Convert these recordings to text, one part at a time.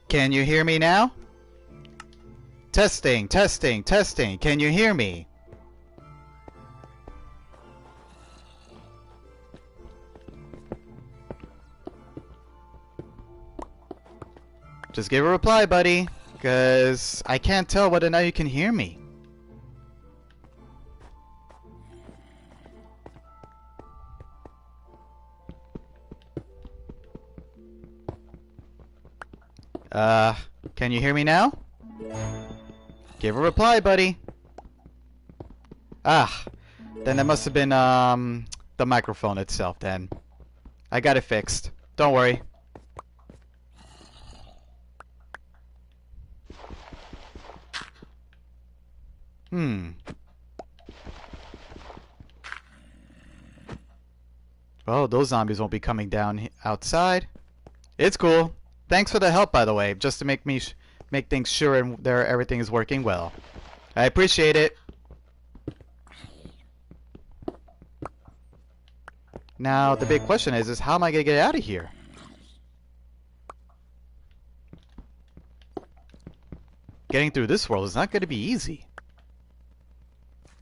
Can you hear me now? Testing, testing, testing. Can you hear me? Just give a reply, buddy, because I can't tell whether or not you can hear me. Can you hear me now? Give a reply, buddy. Ah, then that must have been, the microphone itself then. I got it fixed. Don't worry. Well, those zombies won't be coming down outside. It's cool. Thanks for the help, by the way, just to make things sure and everything is working well. I appreciate it. Now, the big question is how am I gonna get out of here? Getting through this world is not gonna be easy.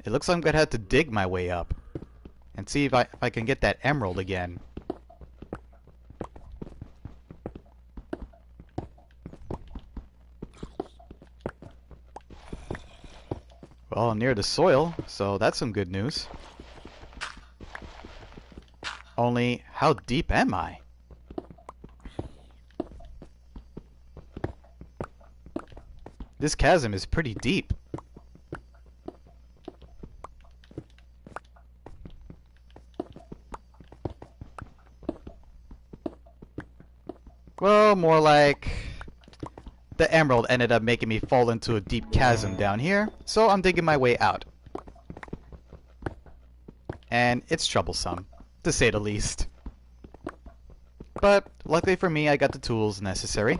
It looks like I'm gonna have to dig my way up and see if I can get that emerald again. Well, I'm near the soil, so that's some good news. Only, how deep am I? This chasm is pretty deep. Well, more like the emerald ended up making me fall into a deep chasm down here, so I'm digging my way out. And it's troublesome, to say the least. But luckily for me, I got the tools necessary.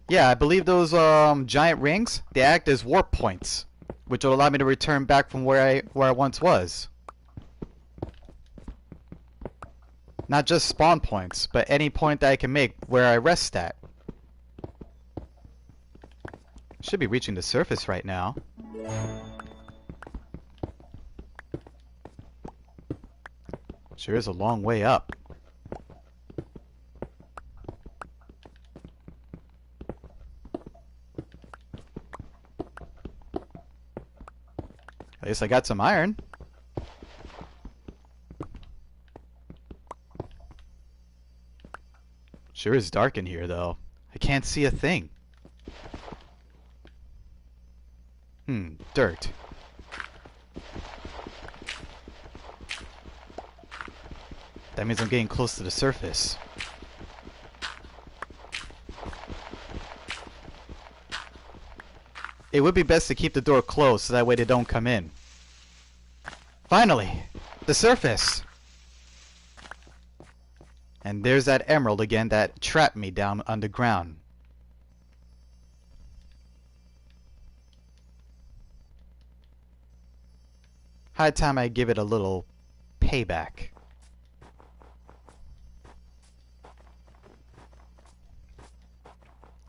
Yeah, I believe those giant rings, they act as warp points, which will allow me to return back from where I once was. Not just spawn points, but any point that I can make where I rest at. Should be reaching the surface right now. Sure is a long way up. At least I got some iron. Sure is dark in here, though. I can't see a thing. Dirt. That means I'm getting close to the surface. It would be best to keep the door closed so that way they don't come in. Finally! The surface! And there's that emerald again that trapped me down underground. High time I give it a little payback.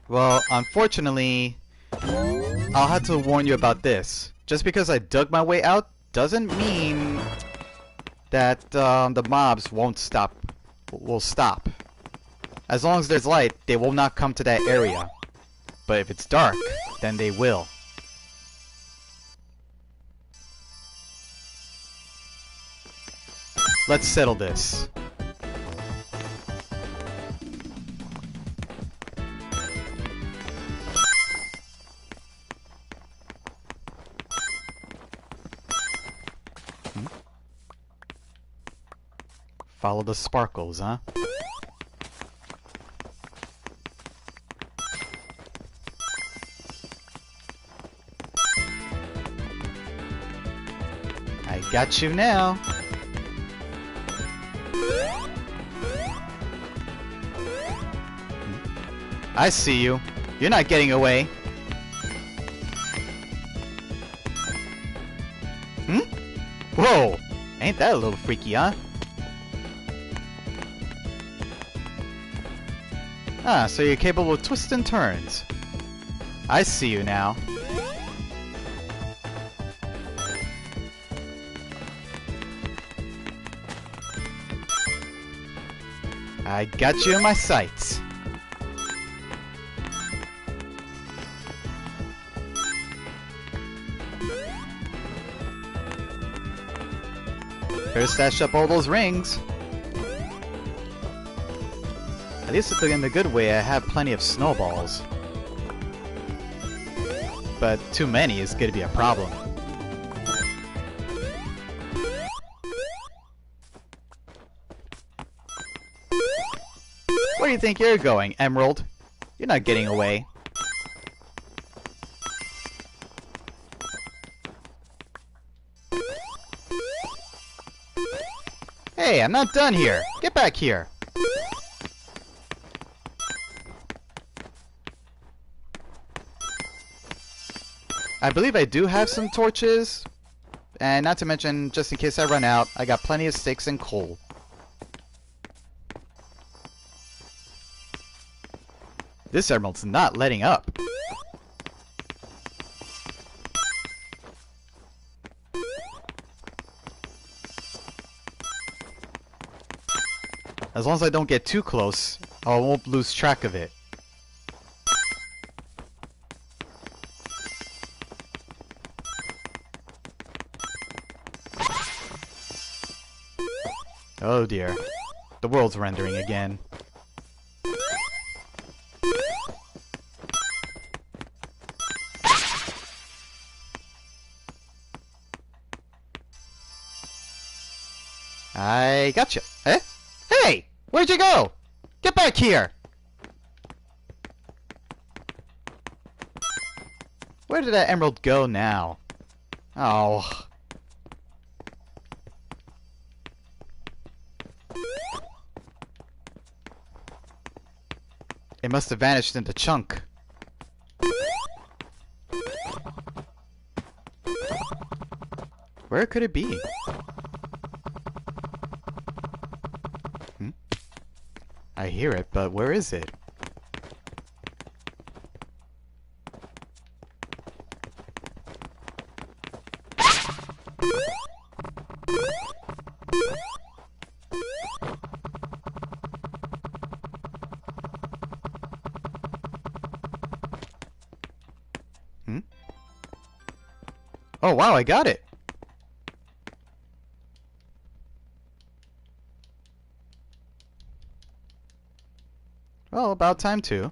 Well, unfortunately, I'll have to warn you about this. Just because I dug my way out doesn't mean that the mobs won't stop. Will stop. As long as there's light, they will not come to that area. But if it's dark, then they will. Let's settle this. Follow the sparkles, huh? I got you now. I see you. You're not getting away. Whoa! Ain't that a little freaky, huh? Ah, so you're capable of twists and turns. I see you now. I got you in my sights. Better stash up all those rings. At least in the good way, I have plenty of snowballs. But too many is going to be a problem. Where do you think you're going, Emerald? You're not getting away. Hey, I'm not done here. Get back here. I believe I do have some torches. And not to mention, just in case I run out, I got plenty of sticks and coal. This emerald's not letting up. As long as I don't get too close, I won't lose track of it. Oh dear. The world's rendering again. I gotcha. Eh? Hey! Where'd you go? Get back here! Where did that emerald go now? Oh. It must have vanished into chunk. Where could it be? I hear it, but where is it? Oh wow, I got it! Well, about time too.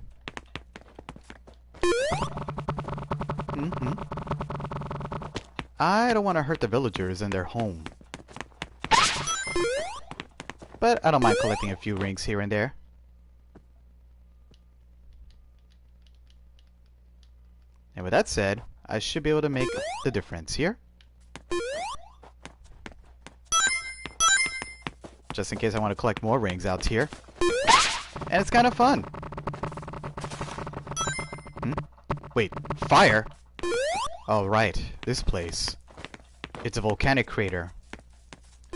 I don't want to hurt the villagers in their home. But I don't mind collecting a few rings here and there. And with that said, I should be able to make the difference here. Just in case I want to collect more rings out here. And it's kind of fun. Wait, fire? Oh right, this place. It's a volcanic crater.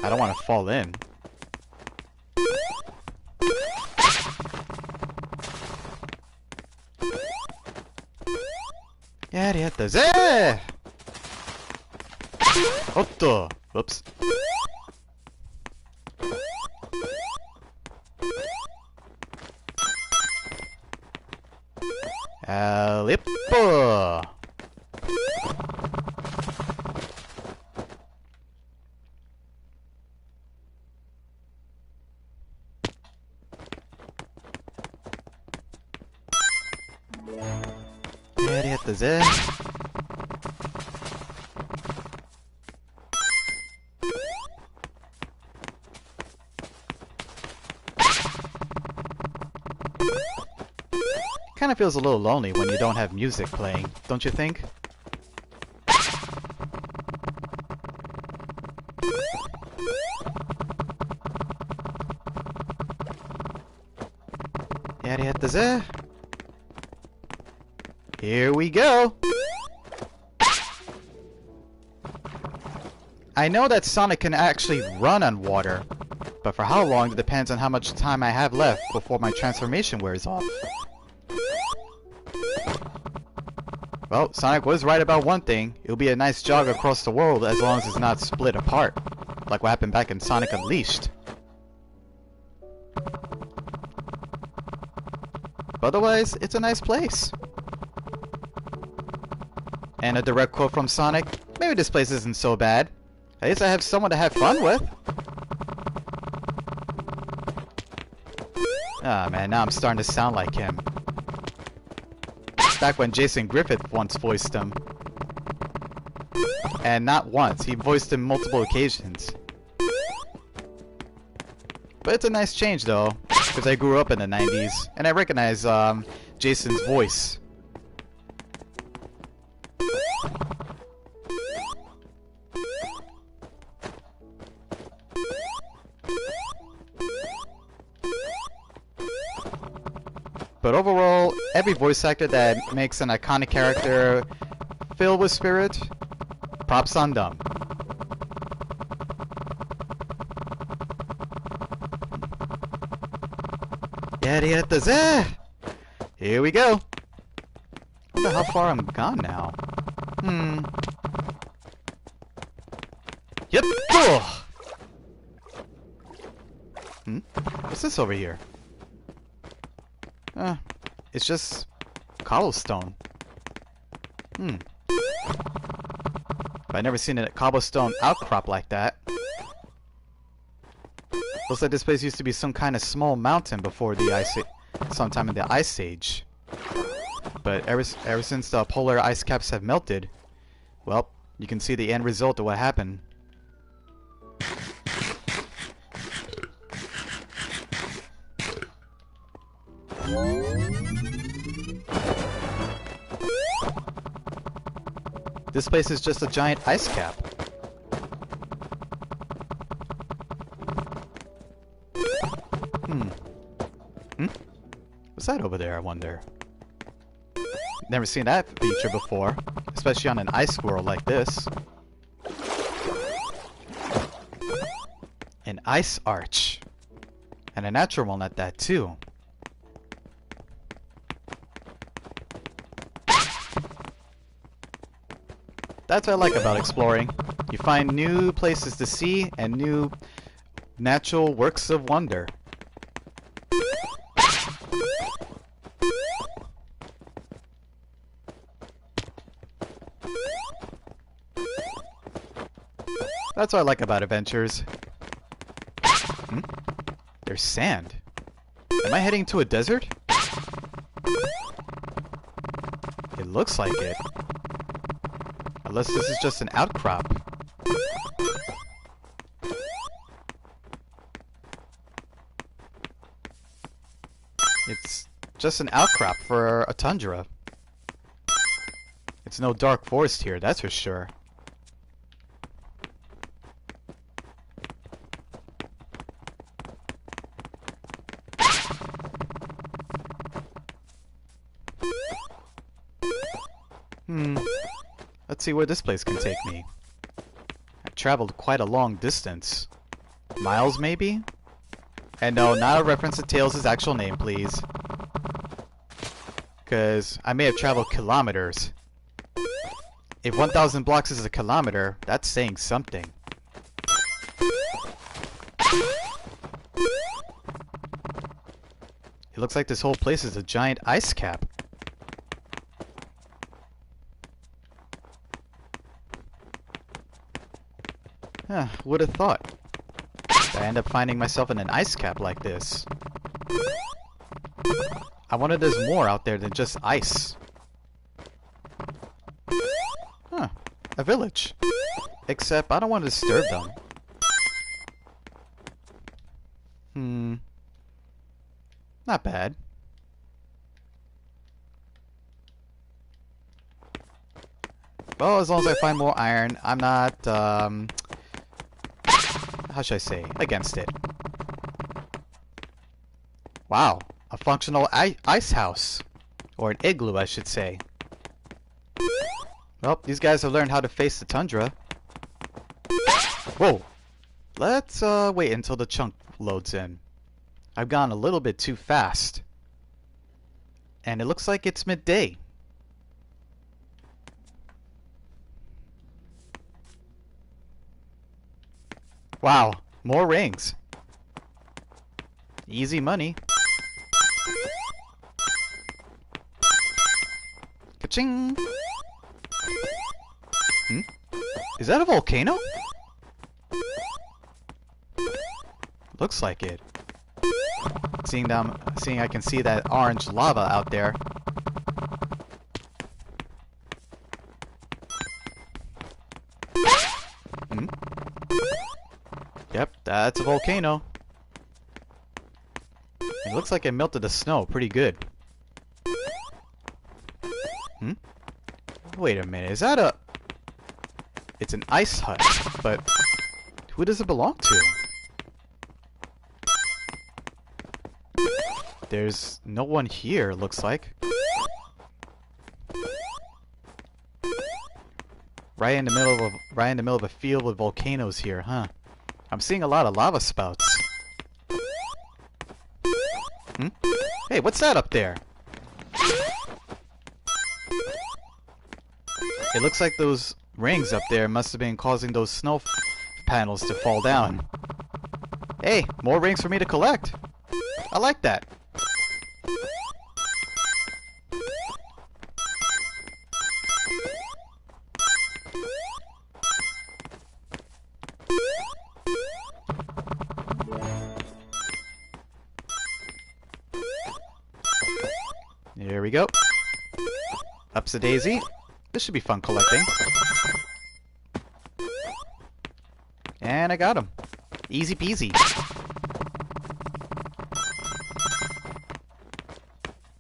I don't want to fall in. やれやったぜ。おっと。Whoops. Alippo. Yari yatta ze. Kind of feels a little lonely when you don't have music playing, don't you think? Yari yatta ze. Here we go! I know that Sonic can actually run on water, but for how long depends on how much time I have left before my transformation wears off. Well, Sonic was right about one thing. It'll be a nice jog across the world as long as it's not split apart, like what happened back in Sonic Unleashed. But otherwise, it's a nice place. And a direct quote from Sonic, maybe this place isn't so bad. At least I have someone to have fun with. Ah man, now I'm starting to sound like him. Back when Jason Griffith once voiced him. And not once, he voiced him multiple occasions. But it's a nice change though, because I grew up in the 90s, and I recognize Jason's voice. But overall, every voice actor that makes an iconic character filled with spirit, props on them. Here we go. I wonder how far I'm gone now. Yep. Oh. What's this over here? It's just cobblestone. I've never seen a cobblestone outcrop like that. Looks like this place used to be some kind of small mountain before the sometime in the Ice Age. But ever since the polar ice caps have melted, well, you can see the end result of what happened. This place is just a giant ice cap. What's that over there, I wonder? Never seen that feature before, especially on an ice world like this. An ice arch. And a natural one at that, too. That's what I like about exploring. You find new places to see and new natural works of wonder. That's what I like about adventures. There's sand. Am I heading to a desert? It looks like it. Unless this is just an outcrop. It's just an outcrop for a tundra. It's no dark forest here, that's for sure. Let's see where this place can take me. I've traveled quite a long distance. Miles, maybe? And no, not a reference to Tails' actual name, please. Because I may have traveled kilometers. If 1,000 blocks is a kilometer, that's saying something. It looks like this whole place is a giant ice cap. Huh, would have thought. I end up finding myself in an ice cap like this. I wanted there's more out there than just ice. Huh, a village. Except I don't want to disturb them. Not bad. Well, as long as I find more iron, I'm not, how should I say, against it. Wow, a functional ice house. Or an igloo, I should say. Well, these guys have learned how to face the tundra. Whoa! Let's, wait until the chunk loads in. I've gone a little bit too fast. And it looks like it's midday. Wow, more rings. Easy money. Ka-ching! Is that a volcano? Looks like it. Seeing I can see that orange lava out there. Yep, that's a volcano. It looks like it melted the snow pretty good. Wait a minute, is that a... It's an ice hut, but who does it belong to? There's no one here, looks like. Right in the middle of a field with volcanoes here, huh? I'm seeing a lot of lava spouts. Hey, what's that up there? It looks like those rings up there must have been causing those snow panels to fall down. Hey, more rings for me to collect. I like that. Here we go. Ups a daisy. This should be fun collecting. And I got him. Easy peasy.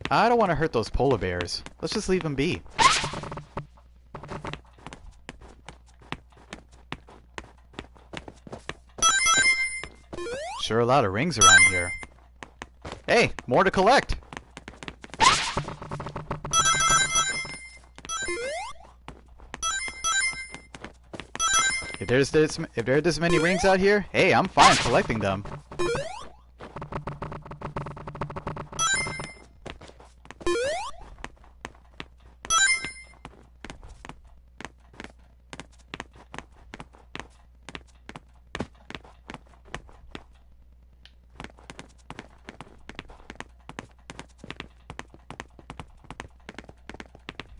I don't want to hurt those polar bears. Let's just leave them be. Sure, a lot of rings around here. Hey, more to collect. If there are this many rings out here, hey, I'm fine collecting them.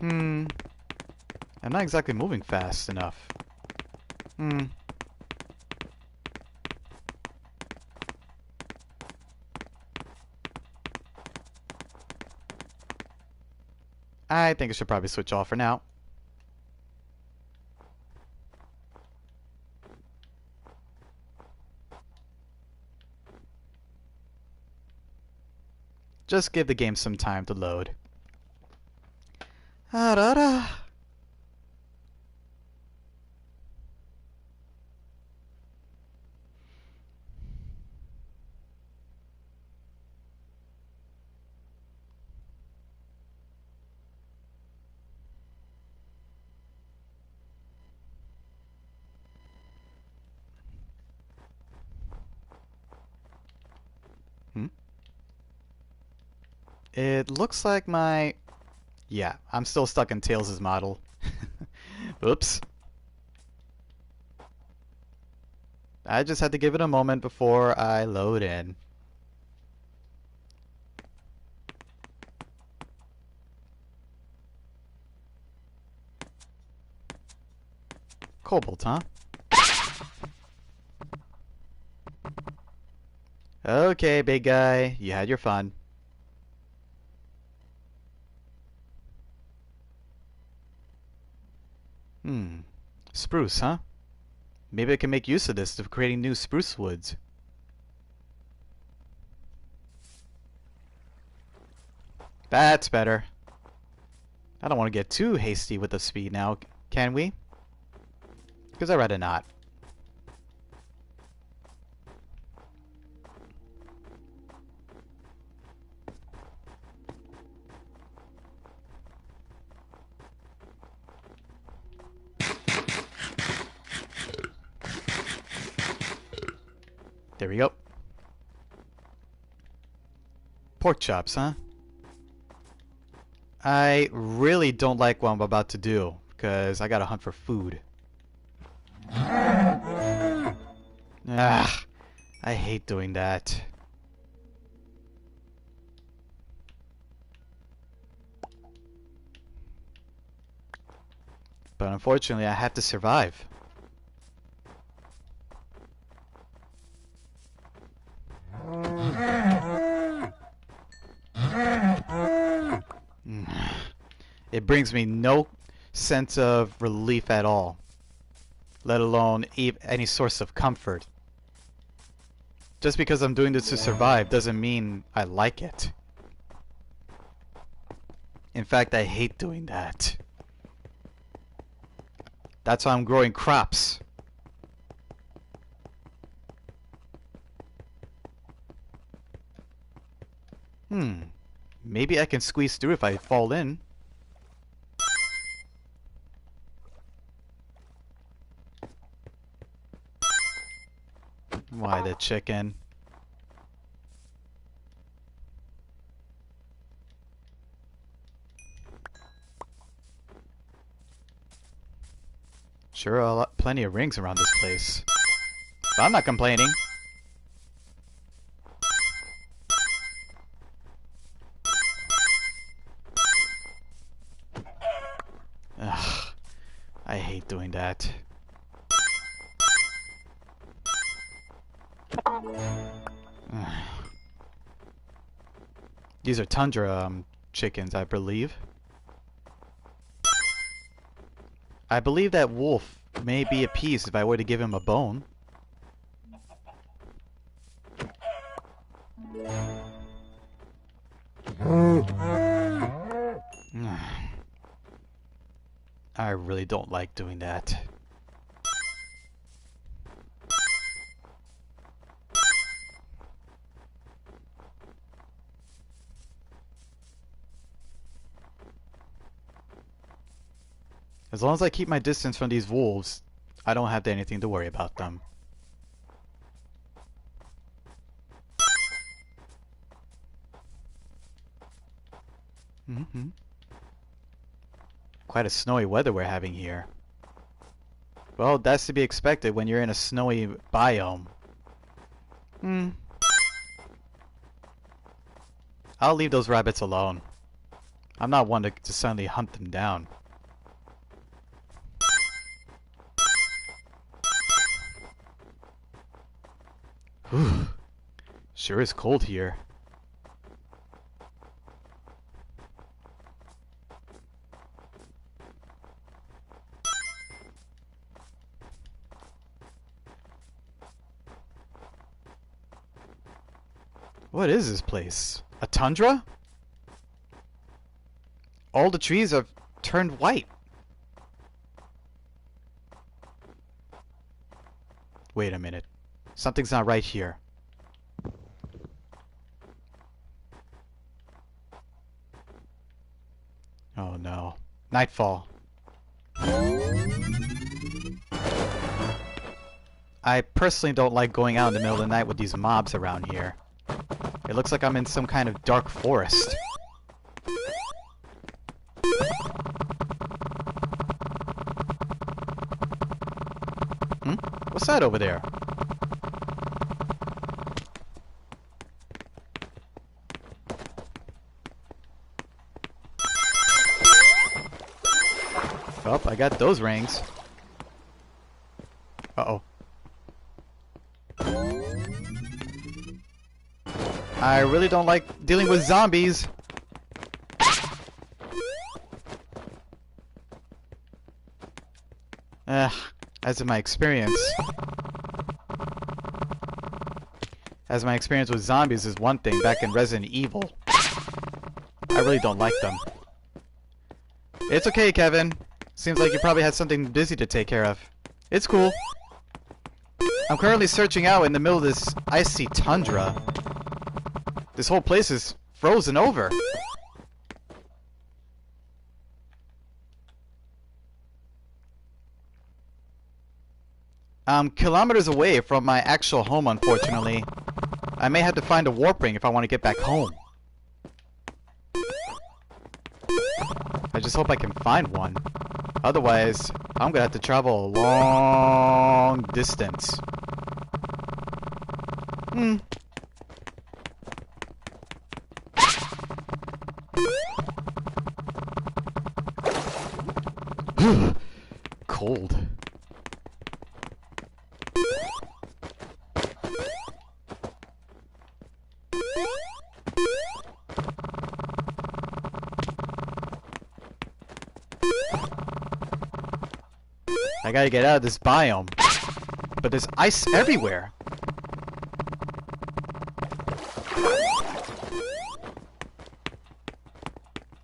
I'm not exactly moving fast enough. I think I should probably switch off for now. Just give the game some time to load. Ah-da-da. It looks like my... Yeah, I'm still stuck in Tails' model. Oops. I just had to give it a moment before I load in. Cobalt, huh? Okay, big guy, you had your fun. Spruce, huh? Maybe I can make use of this to creating new spruce woods. That's better. I don't want to get too hasty with the speed now, can we? Because I'd rather not. There we go. Pork chops, huh? I really don't like what I'm about to do, because I gotta hunt for food. Ah, I hate doing that. But unfortunately, I have to survive. It brings me no sense of relief at all, let alone any source of comfort. Just because I'm doing this to survive doesn't mean I like it. In fact, I hate doing that. That's why I'm growing crops. Maybe I can squeeze through if I fall in. Why the chicken? Sure, plenty of rings around this place. But I'm not complaining. Ugh, I hate doing that. These are tundra chickens, I believe. I believe that wolf may be appeased if I were to give him a bone. I really don't like doing that. As long as I keep my distance from these wolves, I don't have anything to worry about them. Quite a snowy weather we're having here. Well, that's to be expected when you're in a snowy biome. I'll leave those rabbits alone. I'm not one to suddenly hunt them down. Whew. Sure is cold here. What is this place? A tundra? All the trees have turned white. Wait a minute. Something's not right here. Oh no. Nightfall. I personally don't like going out in the middle of the night with these mobs around here. It looks like I'm in some kind of dark forest. that over there? Oh, I got those rings. Uh-oh. I really don't like dealing with zombies. As in my experience. As my experience with zombies is one thing back in Resident Evil. I really don't like them. It's okay, Kevin. Seems like you probably had something busy to take care of. It's cool. I'm currently searching out in the middle of this icy tundra. This whole place is frozen over. I'm kilometers away from my actual home, unfortunately. I may have to find a warp ring if I want to get back home. I just hope I can find one. Otherwise, I'm gonna have to travel a long distance. Cold. I gotta get out of this biome. But there's ice everywhere.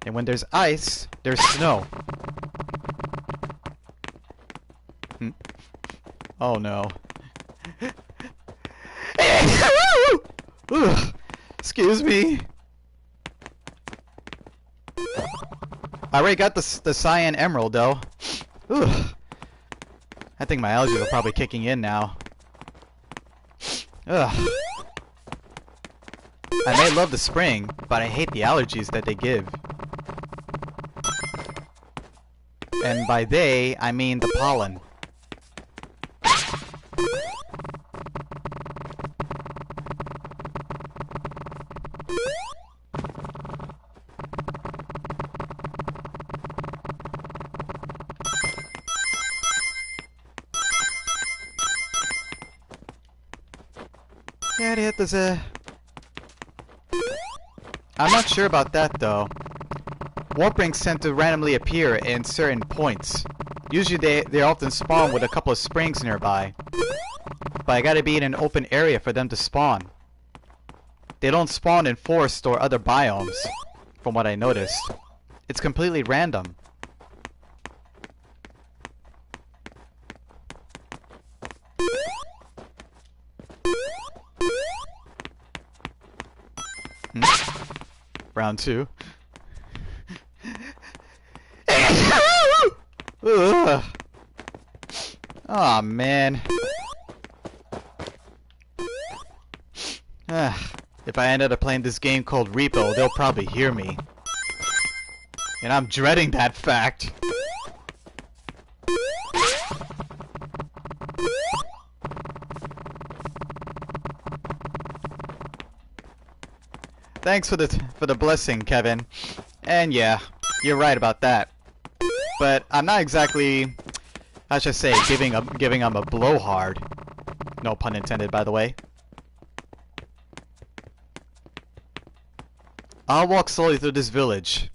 And when there's ice, there's snow. Oh no. Excuse me. I already got the cyan emerald though. I think my allergies are probably kicking in now. Ugh. I may love the spring, but I hate the allergies that they give. And by they, I mean the pollen. I'm not sure about that though. Warp rings tend to randomly appear in certain points. Usually they often spawn with a couple of springs nearby. But I gotta be in an open area for them to spawn. They don't spawn in forests or other biomes, from what I noticed. It's completely random. Round 2. Oh man. If I ended up playing this game called Repo, they'll probably hear me. And I'm dreading that fact. Thanks for the blessing, Kevin. And yeah, you're right about that. But I'm not exactly, how should I say, giving him a blowhard. No pun intended, by the way. I'll walk slowly through this village.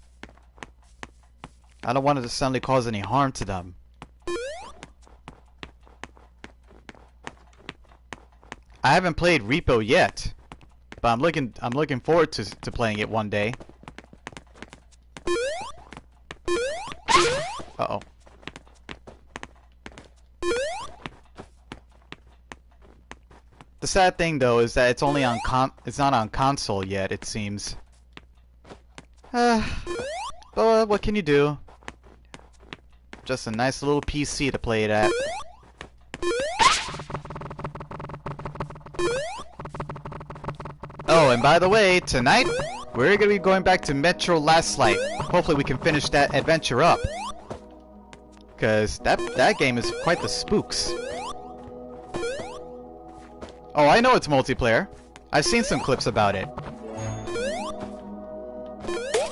I don't want it to suddenly cause any harm to them. I haven't played Repo yet, but I'm looking forward to playing it one day. Uh-oh. The sad thing though is that it's only on it's not on console yet, it seems. But what can you do? Just a nice little PC to play it at. Oh, and by the way, tonight we're gonna be going back to Metro Last Light. Hopefully we can finish that adventure up. Cause that game is quite the spooks. Oh, I know it's multiplayer. I've seen some clips about it.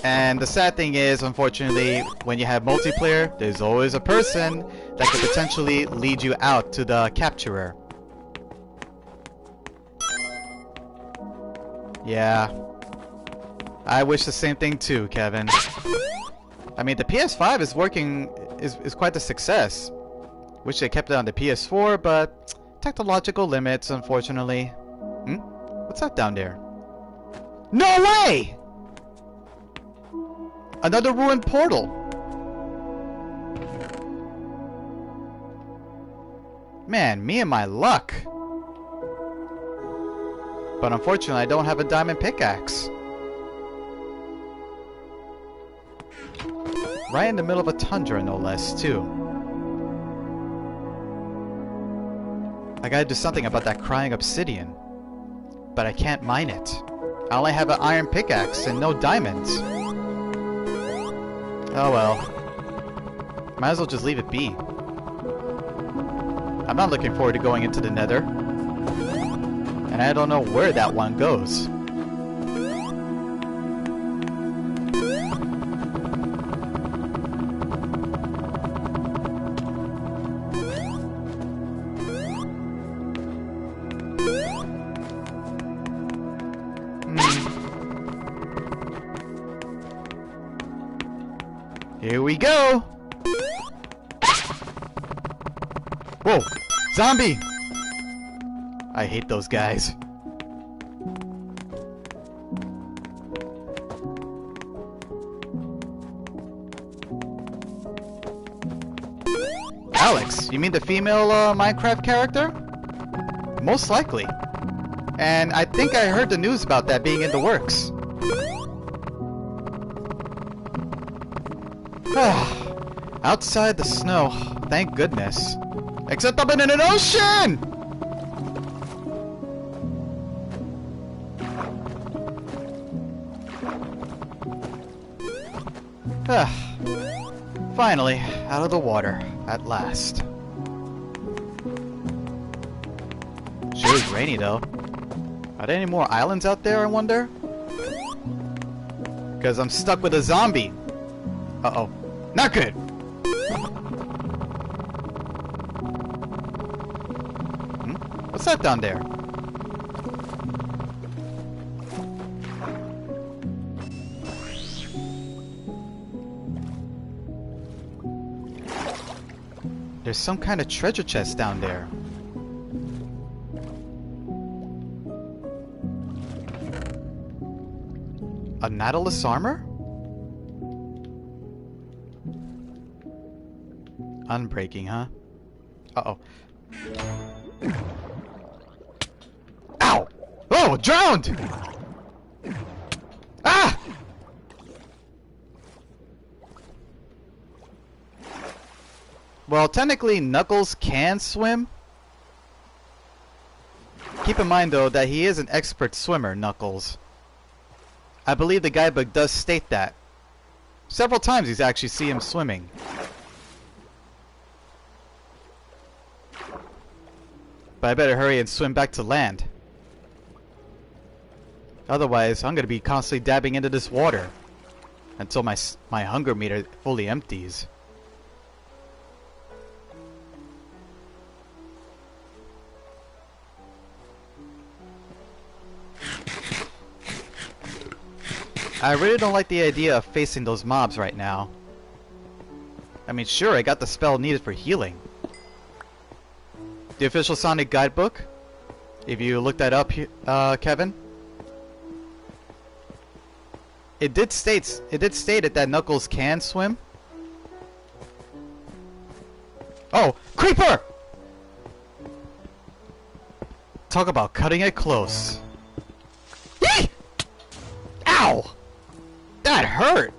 And the sad thing is, unfortunately, when you have multiplayer, there's always a person that could potentially lead you out to the capturer. Yeah. I wish the same thing too, Kevin. I mean, the PS5 is working, is quite a success. Wish they kept it on the PS4, but technological limits, unfortunately. Hmm? What's that down there? No way! Another ruined portal. Man, me and my luck. But unfortunately, I don't have a diamond pickaxe. Right in the middle of a tundra, no less, too. I gotta do something about that crying obsidian. But I can't mine it. I only have an iron pickaxe and no diamonds. Oh well. Might as well just leave it be. I'm not looking forward to going into the nether. And I don't know where that one goes. Here we go! Whoa! Zombie! I hate those guys. Alex, you mean the female Minecraft character? Most likely. And I think I heard the news about that being in the works. Outside the snow, thank goodness. Except I'm in an ocean! Finally, out of the water, at last. Sure is rainy though. Are there any more islands out there, I wonder? Because I'm stuck with a zombie. Uh-oh. Not good! What's that down there? There's some kind of treasure chest down there. A Nautilus armor? Unbreaking, huh? Uh-oh. Ow! Oh, drowned! Ah! Well, technically, Knuckles can swim. Keep in mind, though, that he is an expert swimmer, Knuckles. I believe the guidebook does state that. Several times he's actually seen him swimming. But I better hurry and swim back to land. Otherwise, I'm gonna be constantly dabbing into this water until my hunger meter fully empties. I really don't like the idea of facing those mobs right now. I mean, sure, I got the spell needed for healing. The official Sonic guidebook, if you look that up, Kevin, it did state that Knuckles can swim. Oh, creeper! Talk about cutting it close. Yee! Ow! That hurt!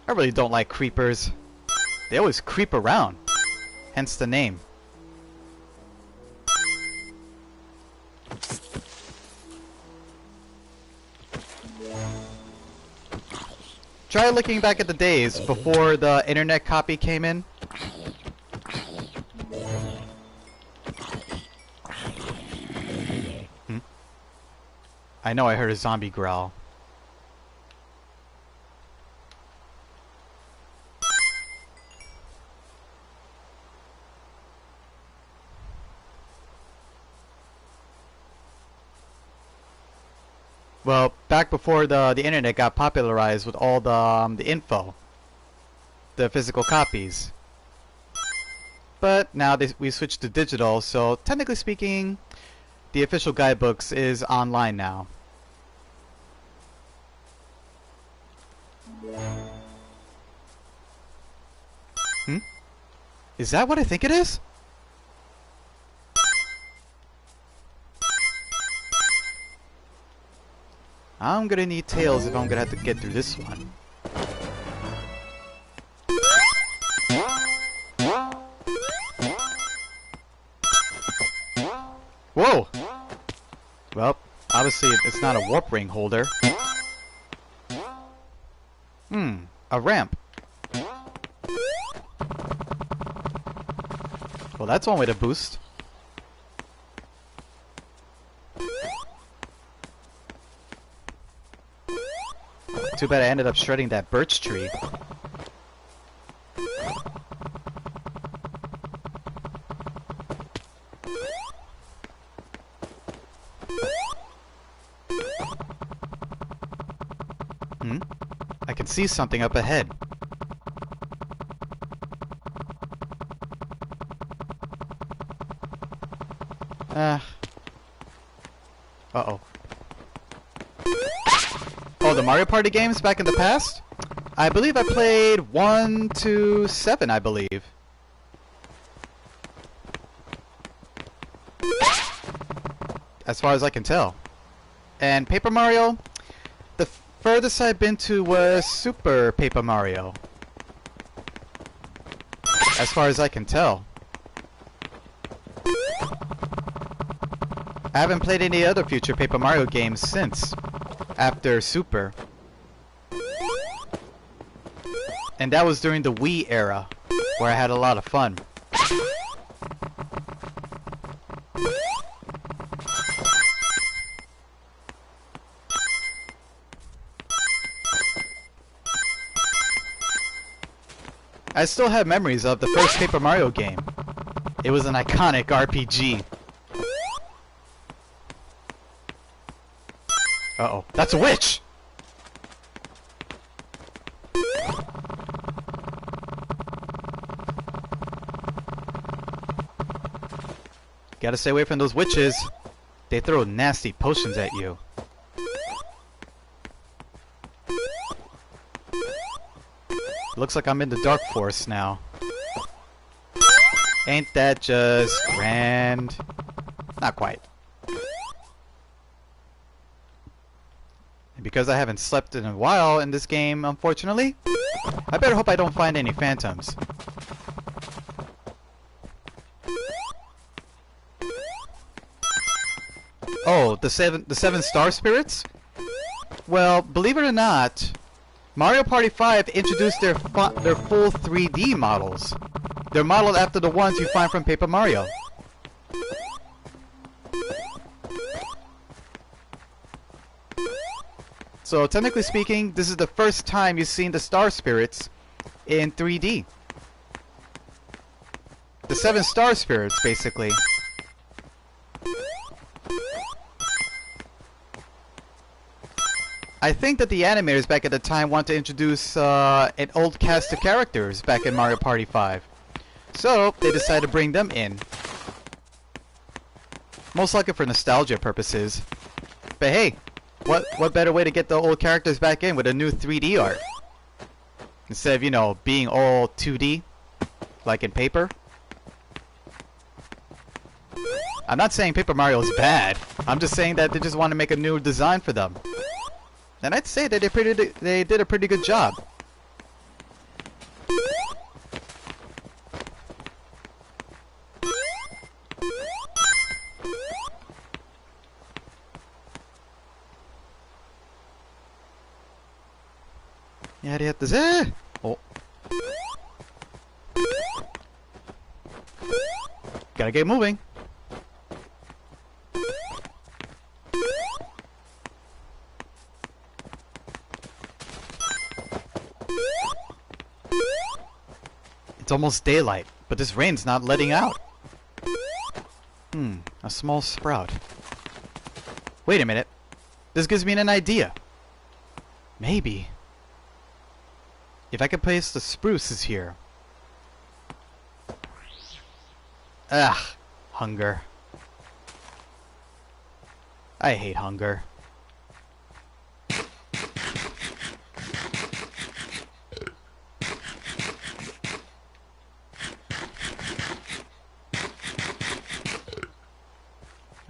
I really don't like creepers. They always creep around. Hence the name. Try looking back at the days before the internet copy came in. I know I heard a zombie growl. Well, back before the internet got popularized with all the info, the physical copies. But now we switched to digital, so technically speaking, the official guidebooks is online now. Hmm? Is that what I think it is? I'm gonna need tails if I'm gonna have to get through this one. Whoa! Well, obviously it's not a warp ring holder. A ramp. Well, that's one way to boost. Too bad I ended up shredding that birch tree. I can see something up ahead. Uh-oh. Oh, the Mario Party games back in the past? I believe I played 1 to 7, I believe. As far as I can tell. And Paper Mario, the furthest I've been to was Super Paper Mario. As far as I can tell. I haven't played any other future Paper Mario games since, after Super. And that was during the Wii era, where I had a lot of fun. I still have memories of the first Paper Mario game. It was an iconic RPG. Uh-oh, that's a witch! Gotta stay away from those witches. They throw nasty potions at you. Looks like I'm in the Dark Forest now. Ain't that just grand? Not quite. And because I haven't slept in a while in this game, unfortunately, I better hope I don't find any phantoms. Oh, the seven star spirits? Well, believe it or not, Mario Party 5 introduced their full 3D models. They're modeled after the ones you find from Paper Mario. So technically speaking, this is the first time you've seen the star spirits in 3D. The 7 star spirits, basically. I think that the animators back at the time wanted to introduce an old cast of characters back in Mario Party 5. So, they decided to bring them in. Most likely for nostalgia purposes. But hey, what better way to get the old characters back in with a new 3D art? Instead of, you know, being all 2D, like in paper. I'm not saying Paper Mario is bad. I'm just saying that they just want to make a new design for them. And I'd say that they did a pretty good job. Yeah, they have to. Oh. Gotta get moving. It's almost daylight, but this rain's not letting out. A small sprout. Wait a minute. This gives me an idea. Maybe if I could place the spruces here. Ugh, hunger. I hate hunger.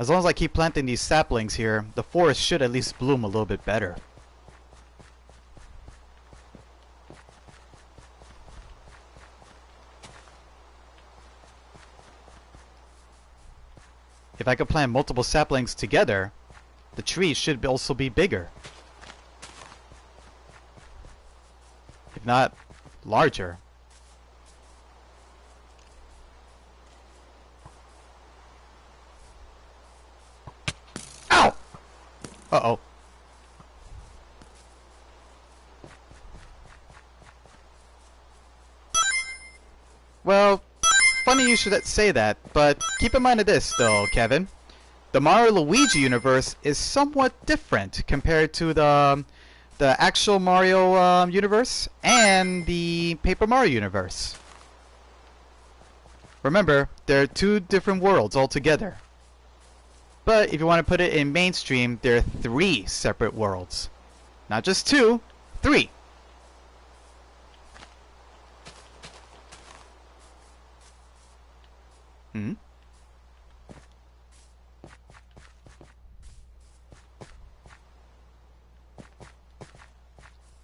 As long as I keep planting these saplings here, the forest should at least bloom a little bit better. If I could plant multiple saplings together, the tree should also be bigger. If not, larger. Ow! Uh-oh. Well, funny you should say that, but keep in mind of this, though, Kevin. The Mario Luigi universe is somewhat different compared to the actual Mario universe and the Paper Mario universe. Remember, there are two different worlds altogether. But if you want to put it in mainstream, there are 3 separate worlds. Not just 2, 3.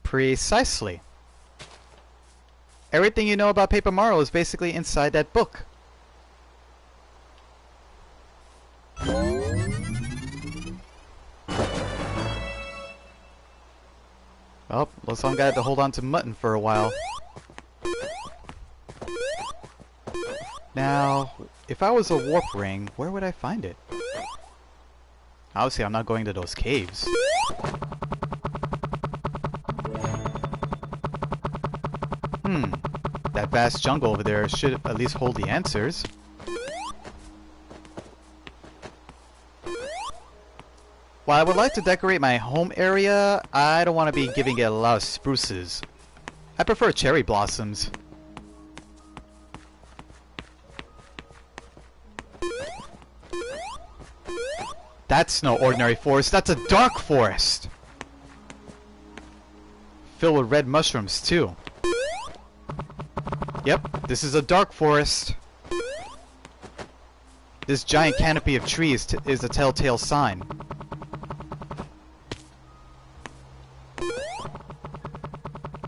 Precisely. Everything you know about Paper Mario is basically inside that book. Well, looks like I'm gonna have to hold on to mutton for a while. Now, if I was a warp ring, where would I find it? Obviously, I'm not going to those caves. That vast jungle over there should at least hold the answers. While I would like to decorate my home area, I don't want to be giving it a lot of spruces. I prefer cherry blossoms. That's no ordinary forest, that's a dark forest! Filled with red mushrooms, too. Yep, this is a dark forest. This giant canopy of trees is a telltale sign.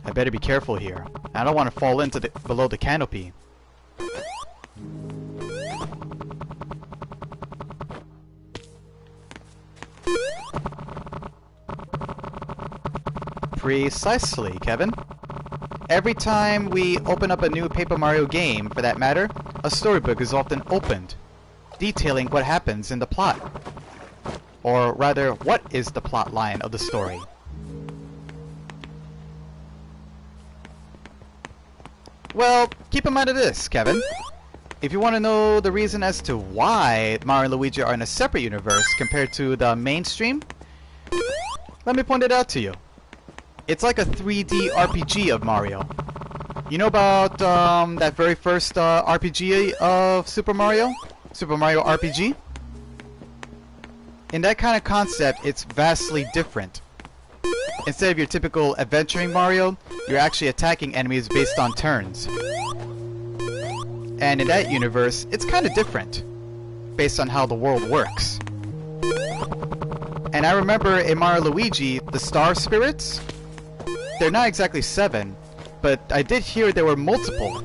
I better be careful here. I don't want to fall into below the canopy. Precisely, Kevin. Every time we open up a new Paper Mario game, for that matter, a storybook is often opened, detailing what happens in the plot. Or rather, what is the plot line of the story. Well, keep in mind of this, Kevin. If you want to know the reason as to why Mario and Luigi are in a separate universe compared to the mainstream, let me point it out to you. It's like a 3D RPG of Mario. You know about that very first RPG of Super Mario? Super Mario RPG? In that kind of concept, it's vastly different. Instead of your typical adventuring Mario, you're actually attacking enemies based on turns. And in that universe, it's kind of different, based on how the world works. And I remember in Mario Luigi, the Star Spirits, they're not exactly 7, but I did hear there were multiple.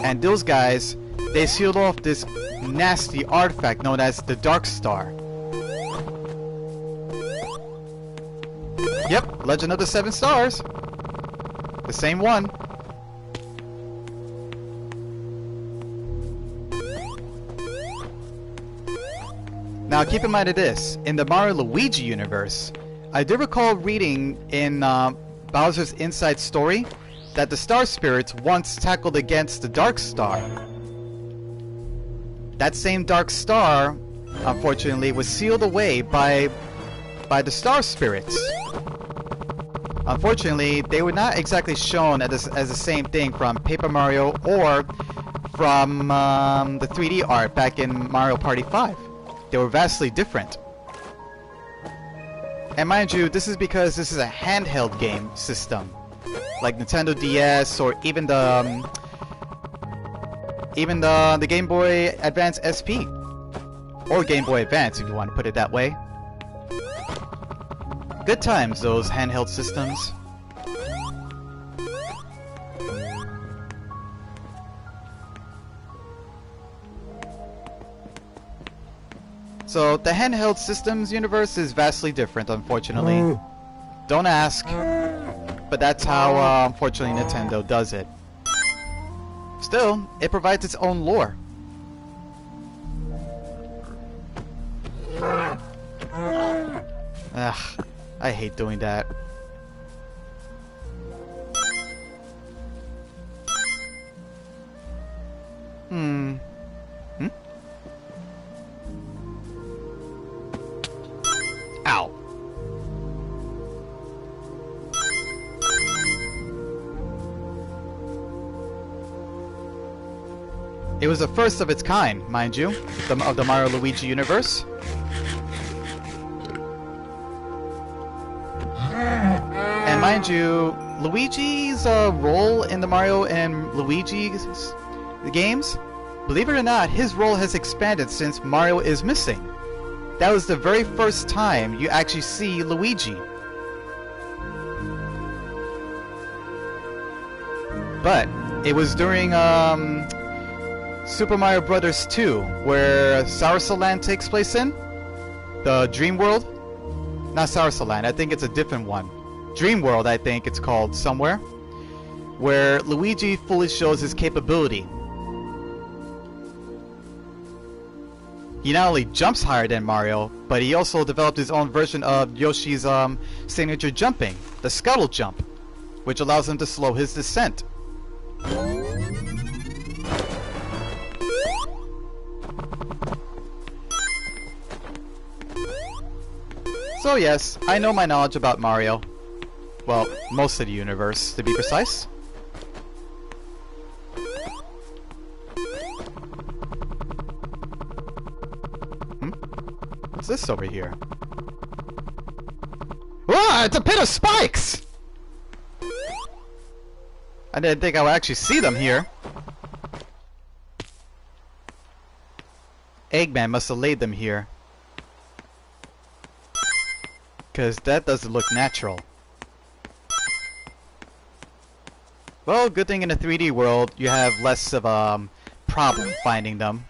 And those guys, they sealed off this nasty artifact known as the Dark Star. Yep, Legend of the 7 Stars. The same one. Now keep in mind of this, in the Mario Luigi universe, I do recall reading in Bowser's Inside Story that the Star Spirits once tackled against the Dark Star. That same Dark Star, unfortunately, was sealed away by the Star Spirits. Unfortunately, they were not exactly shown as the same thing from Paper Mario or from the 3D art back in Mario Party 5. They were vastly different. And mind you, this is because this is a handheld game system, like Nintendo DS or even the Game Boy Advance SP, or Game Boy Advance if you want to put it that way. Good times, those handheld systems. So, the handheld systems universe is vastly different, unfortunately. Don't ask, but that's how, unfortunately, Nintendo does it. Still, it provides its own lore. Ugh, I hate doing that. Hmm? Ow. It was the first of its kind, mind you, of the Mario Luigi universe. And mind you, Luigi's role in the Mario and Luigi's games, believe it or not, his role has expanded since Mario is missing. That was the very first time you actually see Luigi. But it was during Super Mario Bros. 2, where Source Land takes place in the Dream World. Not Source Land, I think it's a different one. Dream World, I think it's called somewhere, where Luigi fully shows his capability. He not only jumps higher than Mario, but he also developed his own version of Yoshi's signature jumping, the Scuttle Jump, which allows him to slow his descent. So yes, I know my knowledge about Mario. Well, most of the universe, to be precise. What's this over here? Ah, it's a pit of spikes! I didn't think I would actually see them here. Eggman must have laid them here. Because that doesn't look natural. Well, good thing in a 3D world, you have less of a problem finding them.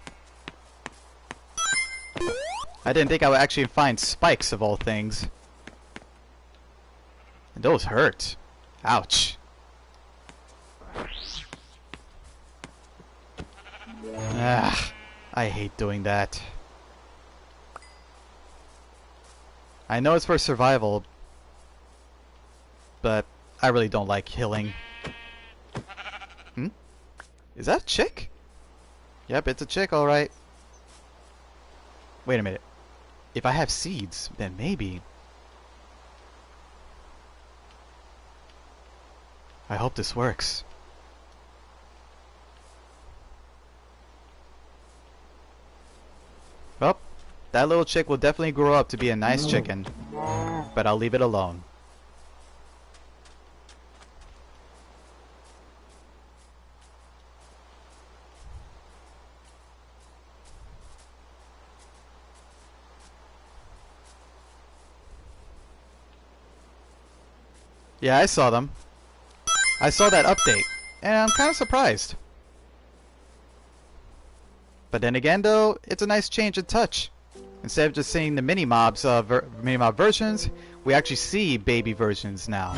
I didn't think I would actually find spikes of all things. And those hurt. Ouch. Ah, I hate doing that. I know it's for survival, but I really don't like healing. Is that a chick? Yep, it's a chick, alright. Wait a minute. If I have seeds, then maybe. I hope this works. Well, that little chick will definitely grow up to be a nice chicken. But I'll leave it alone. Yeah, I saw them. I saw that update, and I'm kind of surprised. But then again, though, it's a nice change of touch. Instead of just seeing the mini-mob versions, we actually see baby versions now.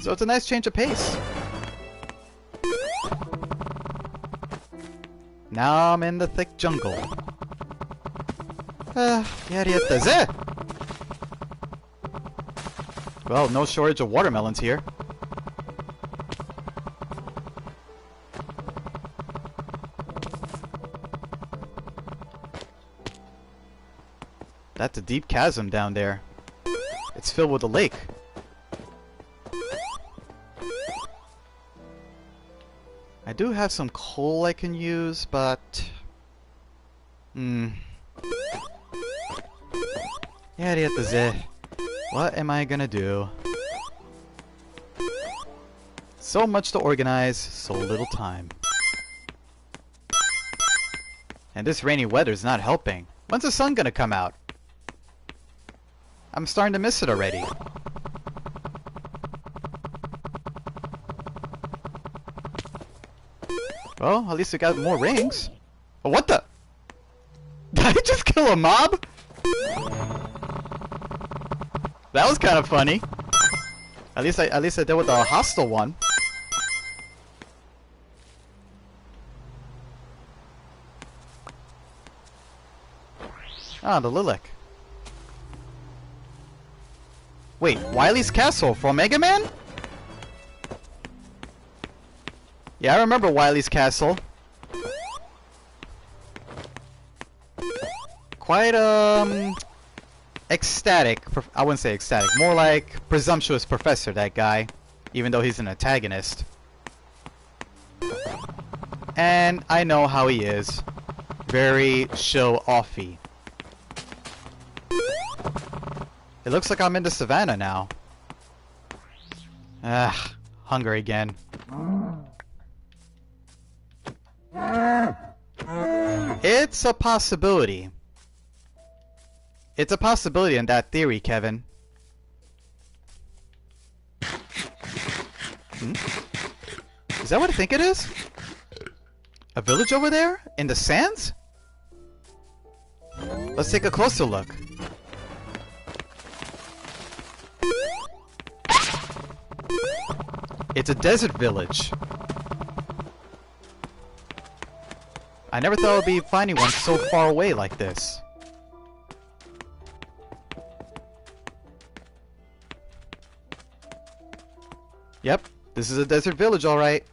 So it's a nice change of pace. Now I'm in the thick jungle. Well, no shortage of watermelons here. That's a deep chasm down there. It's filled with a lake. I do have some coal I can use, but... What am I gonna do? So much to organize, so little time. And this rainy weather's not helping. When's the sun gonna come out? I'm starting to miss it already. Well, at least we got more rings. Oh, what the? Did I just kill a mob? That was kind of funny. At least I dealt with a hostile one. Ah, the Lilac. Wait, Wily's Castle from Mega Man? Yeah, I remember Wily's Castle. Quite, ecstatic. I wouldn't say ecstatic. More like presumptuous professor, that guy. Even though he's an antagonist. And I know how he is. Very show-offy. It looks like I'm in the savannah now. Ah, hunger again. It's a possibility. It's a possibility in that theory, Kevin. Is that what I think it is? A village over there? In the sands? Let's take a closer look. It's a desert village. I never thought I'd be finding one so far away like this. Yep, this is a desert village, alright.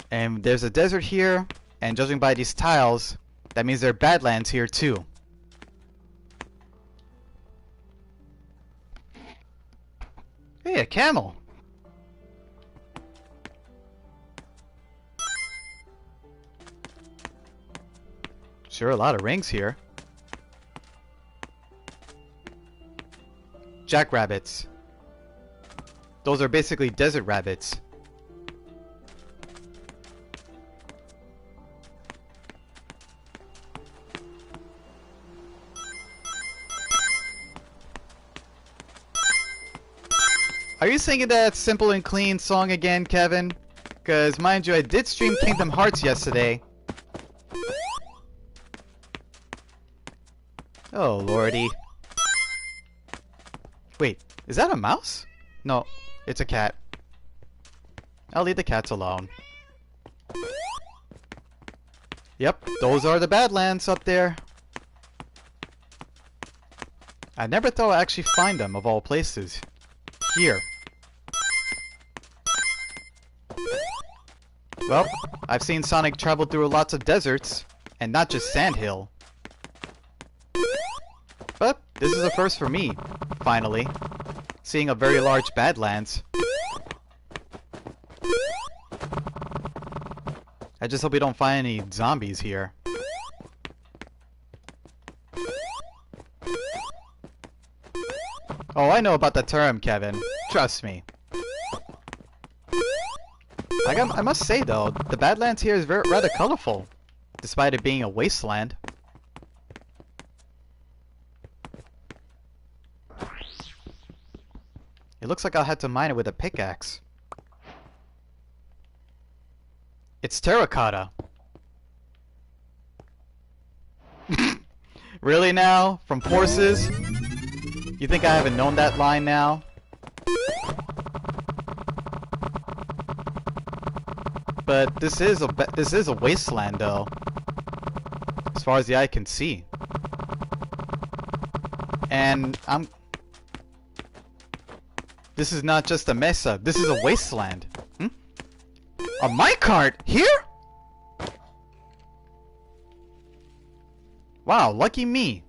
And there's a desert here, and judging by these tiles, that means there are badlands here too. Hey, a camel! Sure, a lot of rings here. Jackrabbits. Those are basically desert rabbits. Are you singing that Simple and Clean song again, Kevin? Because, mind you, I did stream Kingdom Hearts yesterday. Oh, lordy. Wait, is that a mouse? No, it's a cat. I'll leave the cats alone. Yep, those are the Badlands up there. I never thought I'd actually find them, of all places. Here. Well, I've seen Sonic travel through lots of deserts, and not just Sandhill. But this is a first for me, finally. Seeing a very large Badlands. I just hope we don't find any zombies here. Oh, I know about the term, Kevin. Trust me. I must say though, the Badlands here is rather colorful, despite it being a wasteland. It looks like I'll have to mine it with a pickaxe. It's terracotta. Really now? From Forces? You think I haven't known that line now? But this is a wasteland though. As far as the eye can see. And this is not just a mesa, this is a wasteland. A minecart? Here? Wow, lucky me.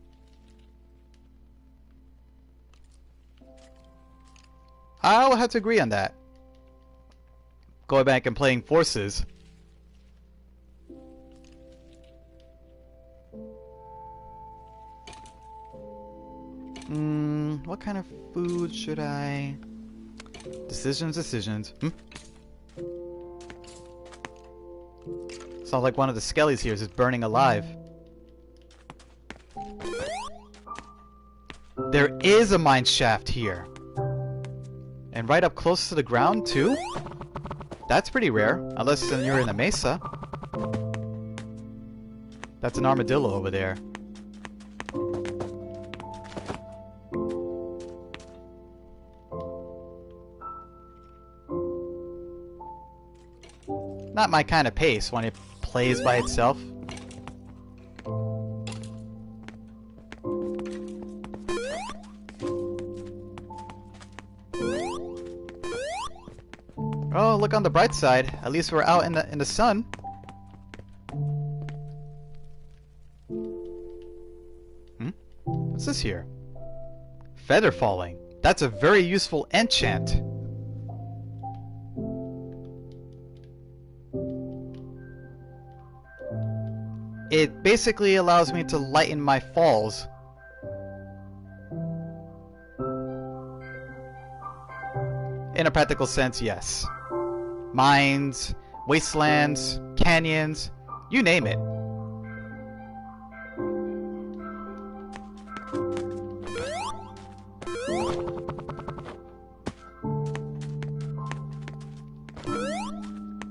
I'll have to agree on that. Going back and playing Forces. What kind of food should I... Decisions. Sounds like one of the skellies here is just burning alive. There is a mine shaft here. And right up close to the ground, too? That's pretty rare, unless you're in a mesa. That's an armadillo over there. Not my kind of pace when it plays by itself. Oh, look on the bright side. At least we're out in the sun. What's this here? Feather falling. That's a very useful enchant. It basically allows me to lighten my falls. In a practical sense, yes. Mines, wastelands, canyons, you name it.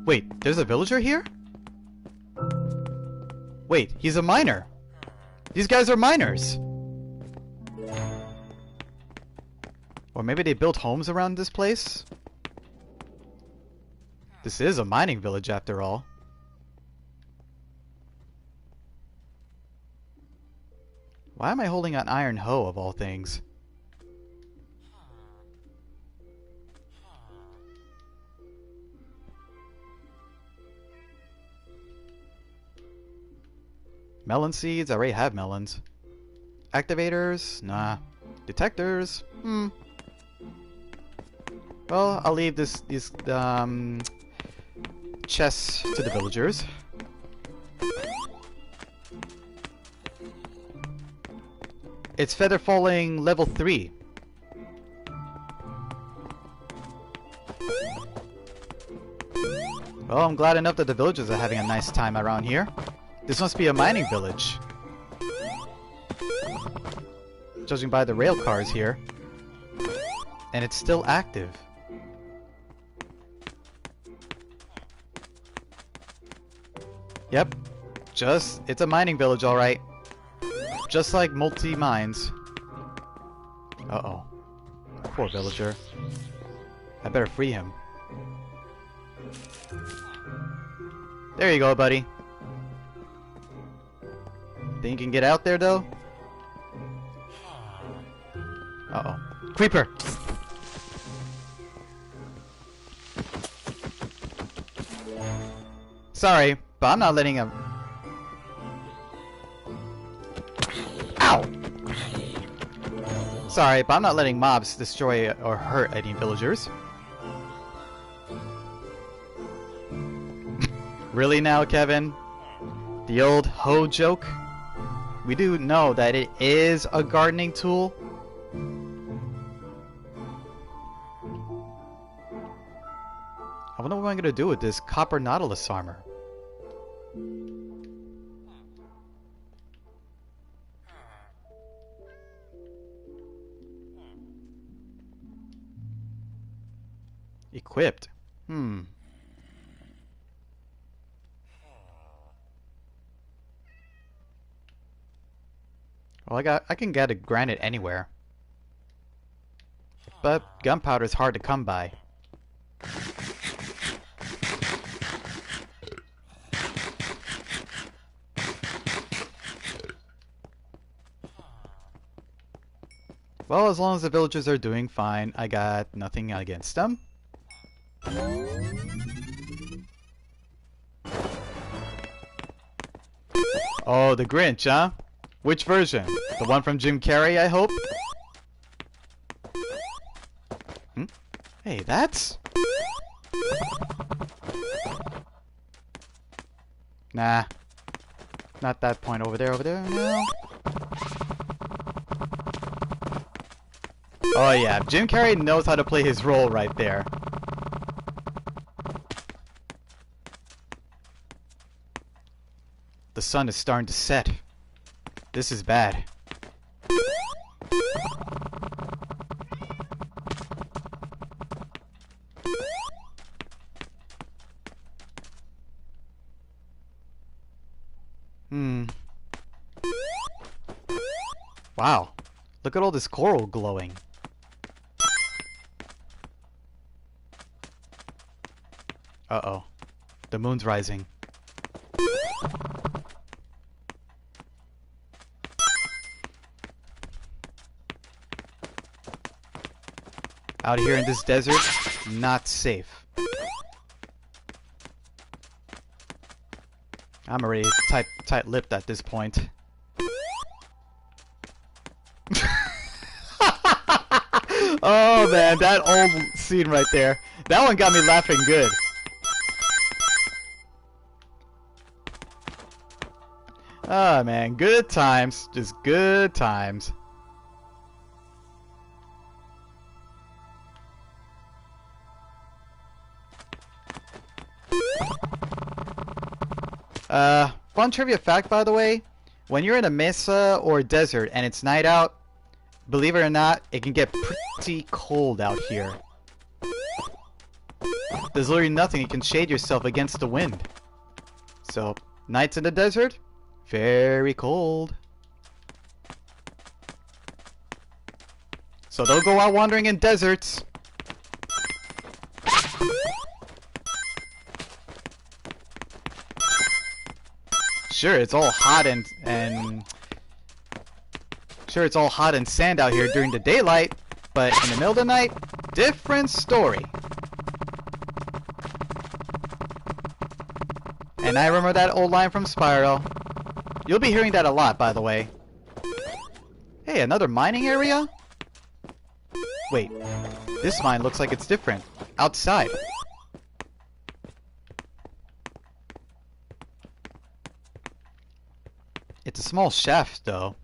Wait, there's a villager here? Wait, he's a miner. These guys are miners. Or maybe they built homes around this place? This is a mining village after all. Why am I holding an iron hoe of all things? Melon seeds? I already have melons. Activators? Nah. Detectors? Well, I'll leave these chests to the villagers. It's feather falling level 3. Well, I'm glad enough that the villagers are having a nice time around here. This must be a mining village. Judging by the rail cars here. And it's still active. Yep. It's a mining village, alright. Just like multi-mines. Uh-oh. Poor villager. I better free him. There you go, buddy. Think you can get out there, though? Uh-oh. Creeper! Sorry, but I'm not letting him... Ow! Sorry, but I'm not letting mobs destroy or hurt any villagers. Really now, Kevin? The old hoe joke? We do know that it is a gardening tool. I wonder what I'm going to do with this copper Nautilus armor. Equipped. Well, I can get a granite anywhere. But gunpowder is hard to come by. Well, as long as the villagers are doing fine, I got nothing against them. Oh, the Grinch, huh? Which version? The one from Jim Carrey, I hope? Hmm? Hey, that's... Nah. Not that point over there, no. Oh yeah, Jim Carrey knows how to play his role right there. The sun is starting to set. This is bad. Wow. Look at all this coral glowing. Uh-oh. The moon's rising. Out here in this desert, not safe. I'm already tight-lipped at this point. Oh man, that old scene right there. That one got me laughing good. Ah man, good times. Just good times. Fun trivia fact, by the way. When you're in a mesa or a desert and it's night out, believe it or not, it can get pretty cold out here. There's literally nothing. You can shade yourself against the wind. So, nights in the desert, very cold. So don't go out wandering in deserts. Sure, it's all hot and sure, it's all hot and sand out here during the daylight, but in the middle of the night, different story. And I remember that old line from Spyro. You'll be hearing that a lot, by the way. Hey, another mining area? Wait, this mine looks like it's different. Outside. It's a small shaft, though.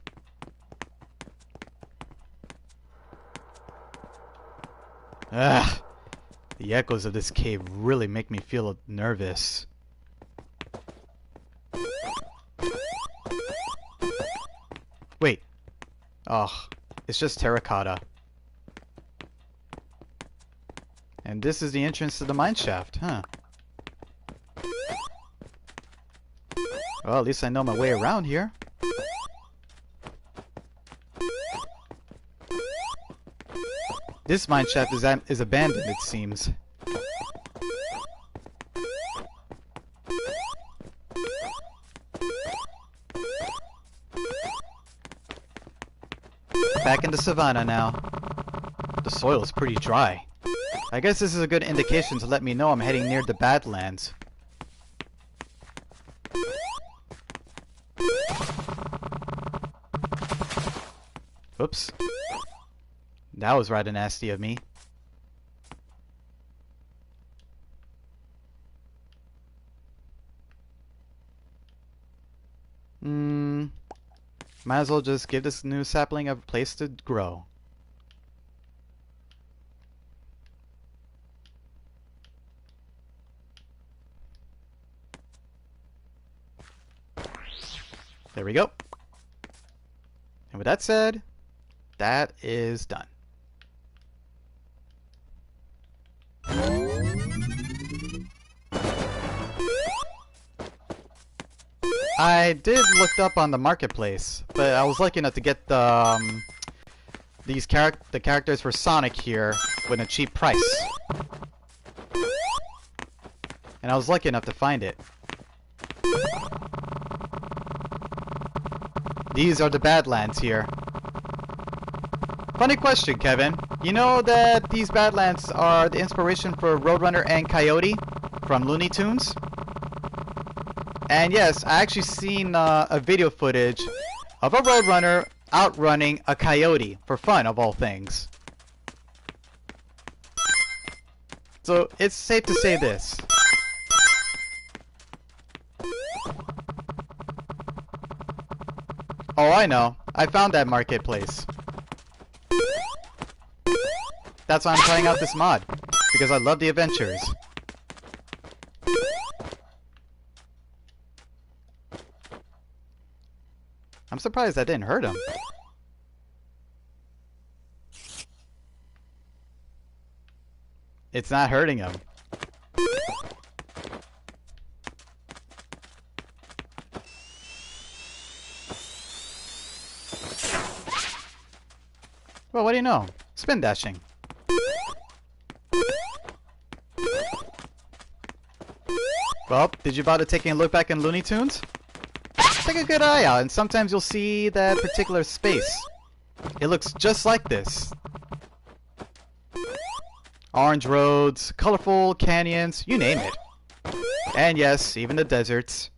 Ah, the echoes of this cave really make me feel nervous. Wait. Oh, it's just terracotta. And this is the entrance to the mine shaft, huh? Well, at least I know my way around here. This mine shaft is abandoned, it seems. Back in the savannah now. The soil is pretty dry. I guess this is a good indication to let me know I'm heading near the Badlands. Oops. That was rather nasty of me. Might as well just give this new sapling a place to grow. There we go. And with that said, that is done. I did look up on the marketplace, but I was lucky enough to get the characters for Sonic here with a cheap price. And I was lucky enough to find it. These are the Badlands here. Funny question, Kevin. You know that these Badlands are the inspiration for Roadrunner and Coyote from Looney Tunes? And yes, I actually seen a video footage of a Roadrunner outrunning a coyote for fun, of all things. So it's safe to say this. Oh, I know. I found that marketplace. That's why I'm trying out this mod. Because I love the adventures. I'm surprised that didn't hurt him. It's not hurting him. Well, what do you know? Spin dashing. Well, did you bother taking a look back in Looney Tunes? Take a good eye out, and sometimes you'll see that particular space. It looks just like this. Orange roads, colorful canyons, you name it. And yes, even the deserts.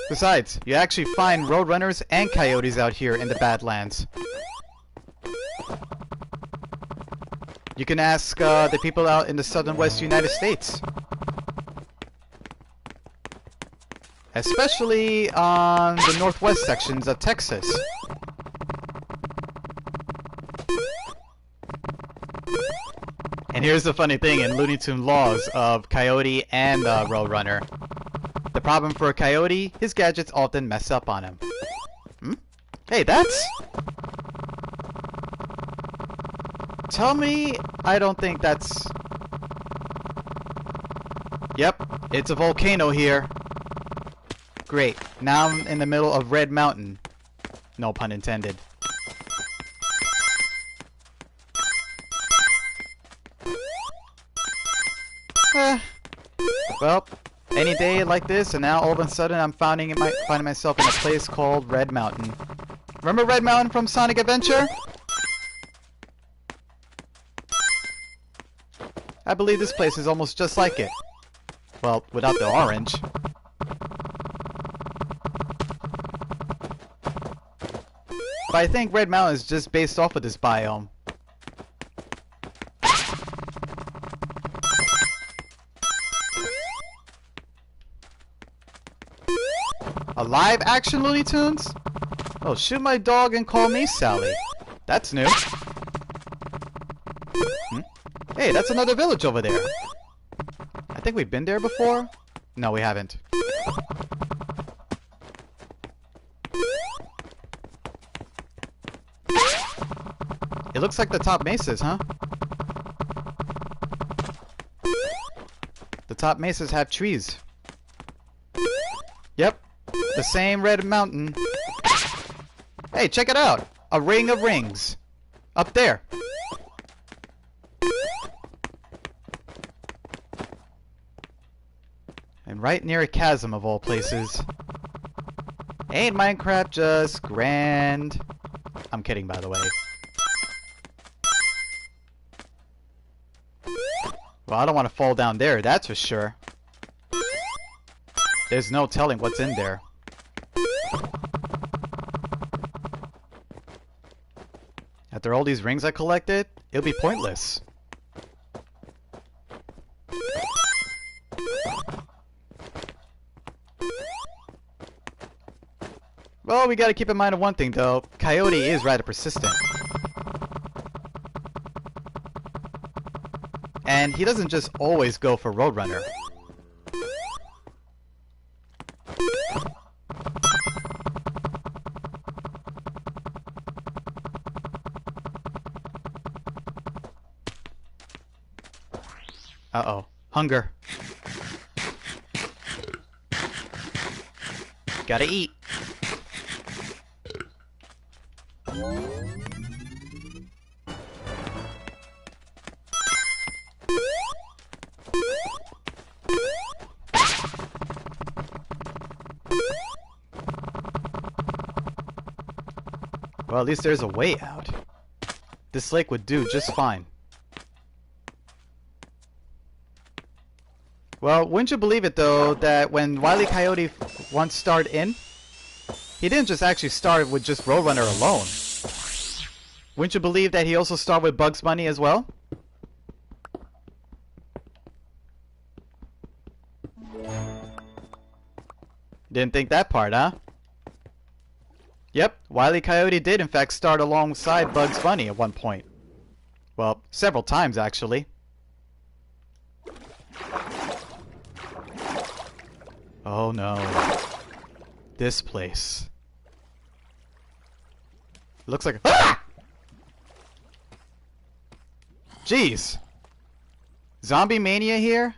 Besides, you actually find roadrunners and coyotes out here in the Badlands. You can ask the people out in the southern west United States. Especially on the northwest sections of Texas. And here's the funny thing in Looney Tunes laws of Coyote and Roadrunner. The problem for a Coyote, his gadgets often mess up on him. Hmm? Hey, that's... Tell me I don't think that's... Yep, it's a volcano here. Great, now I'm in the middle of Red Mountain. No pun intended. Well, any day like this, and now all of a sudden I'm finding myself in a place called Red Mountain. Remember Red Mountain from Sonic Adventure? I believe this place is almost just like it. Well, without the orange. But I think Red Mountain is just based off of this biome. A live action Looney Tunes? Oh, shoot my dog and call me Sally. That's new. Hmm? Hey, that's another village over there. I think we've been there before. No, we haven't. It looks like the top mesas, huh? The top mesas have trees. Yep, the same red mountain. Hey, check it out! A ring of rings. Up there. And right near a chasm of all places. Ain't Minecraft just grand? I'm kidding, by the way. Well, I don't want to fall down there, that's for sure. There's no telling what's in there. After all these rings I collected, it'll be pointless. Well, we gotta keep in mind of one thing though. Coyote is rather persistent. And he doesn't just always go for Roadrunner. Uh-oh. Hunger. Gotta eat. Well, at least there's a way out. This lake would do just fine. Well, wouldn't you believe it though that when Wile E. Coyote once starred in, he didn't just actually start with just Roadrunner alone. Wouldn't you believe that he also starred with Bugs Bunny as well? Didn't think that part, huh? Yep, Wile E. Coyote did in fact start alongside Bugs Bunny at one point. Well, several times actually. Oh no. This place. Looks like ah! Jeez. Zombie mania here?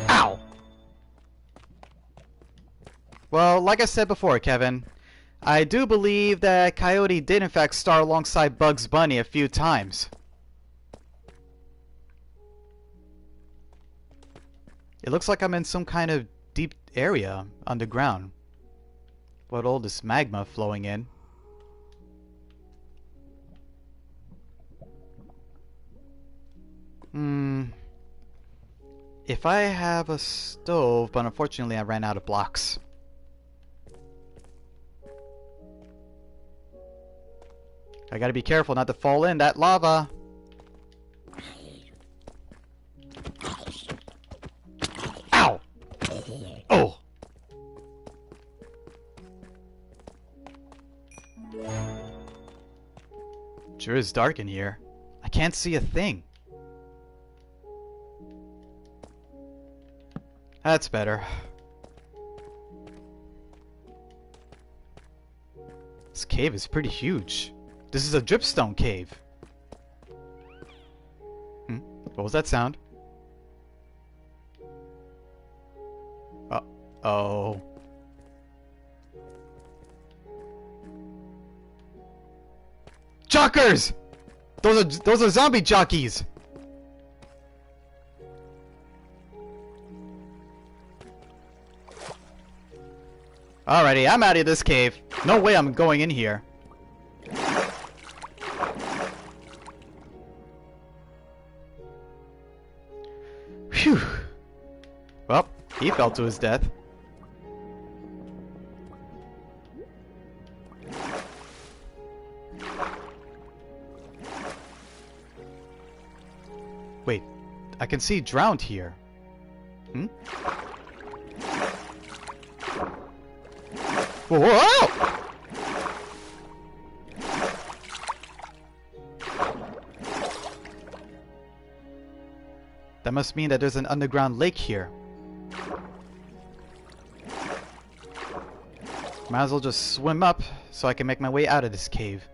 Ow. Well, like I said before, Kevin, I do believe that Coyote did in fact star alongside Bugs Bunny a few times. It looks like I'm in some kind of deep area underground. What all this magma flowing in? If I have a stove, but unfortunately I ran out of blocks. I gotta be careful not to fall in that lava. Ow! Oh! Sure is dark in here. I can't see a thing. That's better. This cave is pretty huge. This is a dripstone cave. What was that sound? Uh-oh. Jockers! Those are zombie jockeys! Alrighty, I'm out of this cave. No way I'm going in here. Phew. Well, he fell to his death. Wait, I can see drowned here. Whoa! That must mean that there's an underground lake here. Might as well just swim up so I can make my way out of this cave.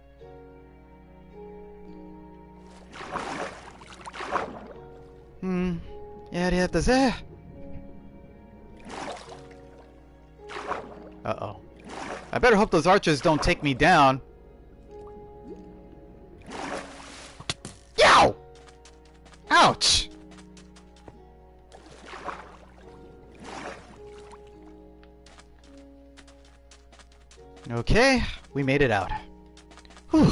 Yeah, det heter så. Uh-oh. I better hope those archers don't take me down. Yow! Ouch! Okay, we made it out. Whew.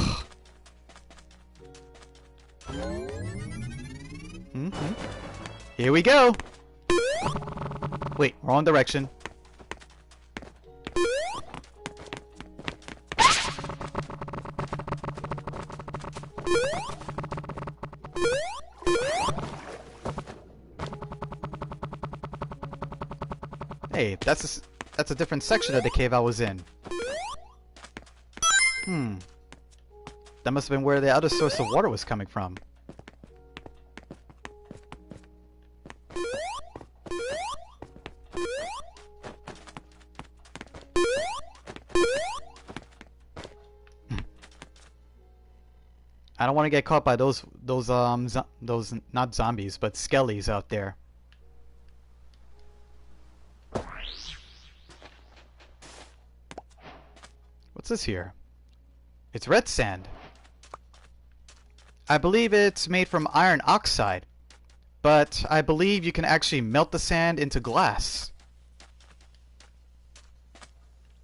Here we go! Wait, wrong direction. Hey, that's a different section of the cave I was in. That must have been where the other source of water was coming from. I don't want to get caught by those not zombies, but skellies out there. What's this here? It's red sand. I believe it's made from iron oxide, but I believe you can actually melt the sand into glass.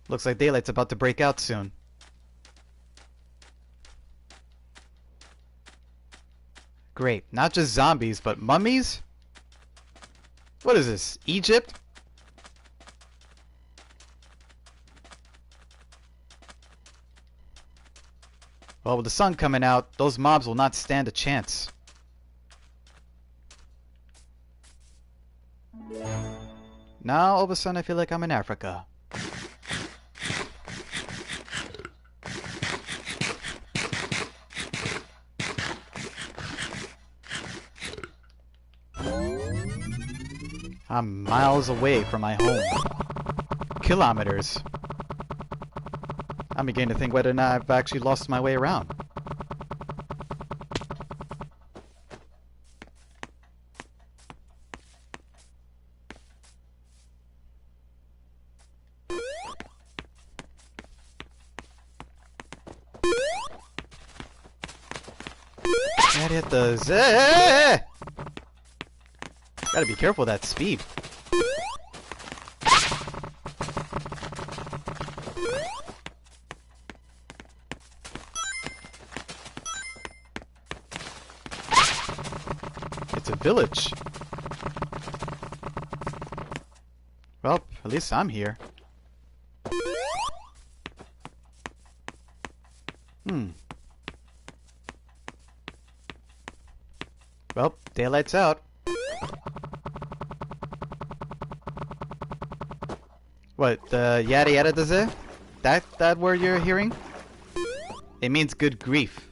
Looks like daylight's about to break out soon. Great. Not just zombies, but mummies? What is this? Egypt? Well, with the sun coming out, those mobs will not stand a chance. Now, all of a sudden, I feel like I'm in Africa. I'm miles away from my home. Kilometers. I'm beginning to think whether or not I've actually lost my way around. Gotta hit the Gotta be careful of that speed. It's a village. Well, at least I'm here. Well, daylight's out. What, the yada yada does it? That word you're hearing? It means good grief.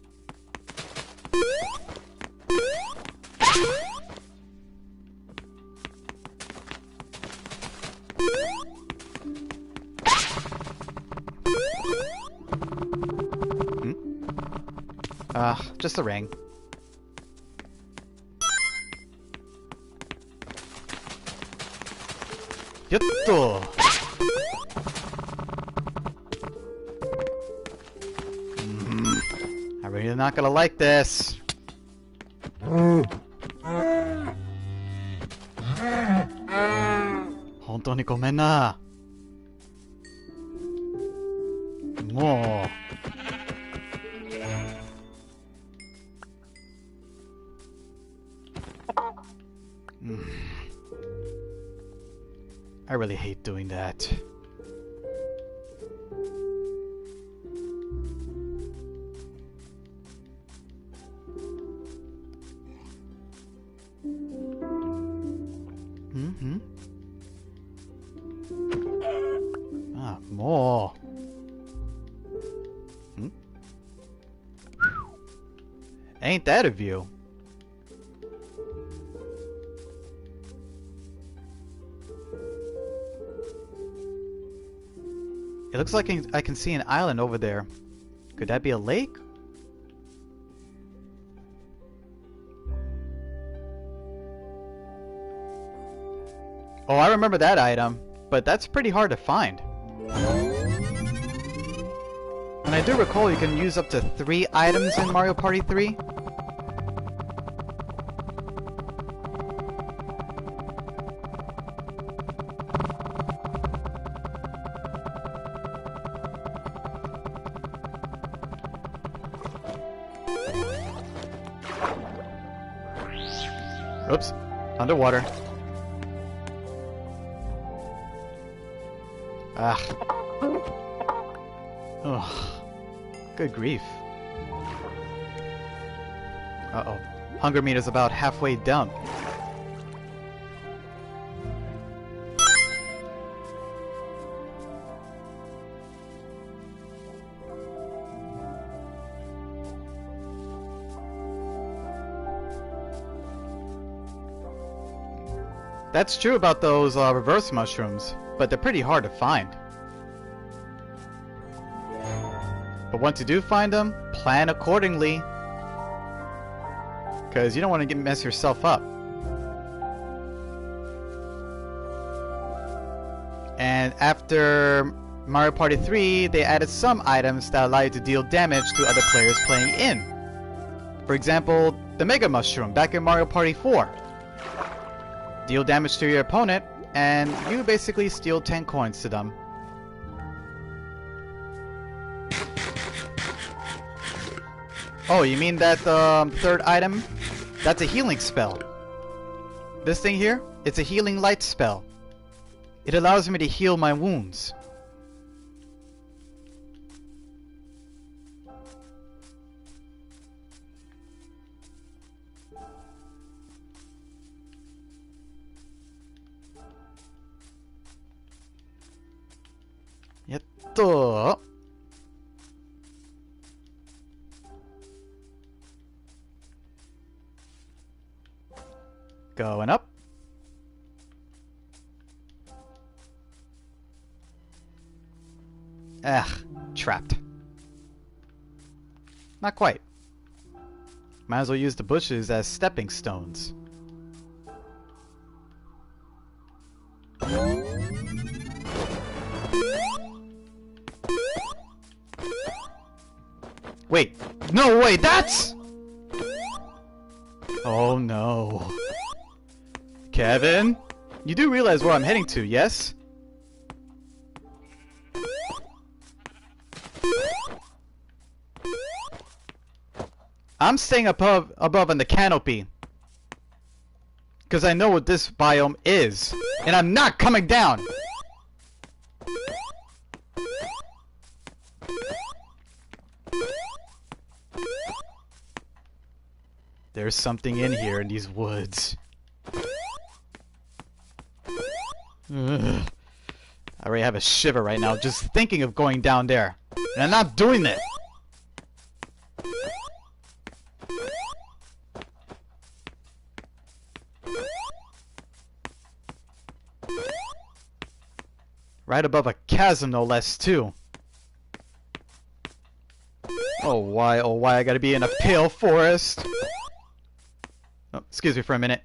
Just a ring. Yotto! I'm really not gonna like this. Hontou ni gomen na. Mo. I really hate doing that. More. Ain't that a view? It looks like I can see an island over there. Could that be a lake? Oh, I remember that item, but that's pretty hard to find. And I do recall you can use up to 3 items in Mario Party 3. Oops, underwater. Ugh. Good grief. Uh-oh. Hunger meter's about halfway down. That's true about those reverse mushrooms, but they're pretty hard to find. But once you do find them, plan accordingly. Because you don't want to mess yourself up. And after Mario Party 3, they added some items that allow you to deal damage to other players playing in. For example, the Mega Mushroom back in Mario Party 4. Deal damage to your opponent, and you basically steal 10 coins to them. Oh, you mean that third item That's a healing spell. This thing here, it's a healing light spell. It allows me to heal my wounds. Yatto. Going up. Ugh, trapped. Not quite. Might as well use the bushes as stepping stones. Wait, no, wait, that's... Oh no. Kevin, you do realize where I'm heading to, yes? I'm staying above on the canopy. Because I know what this biome is. And I'm not coming down! There's something in here in these woods. Ugh. I already have a shiver right now just thinking of going down there. And I'm not doing it! Right above a chasm, no less, too. Oh, why I gotta be in a pale forest? Oh, excuse me for a minute.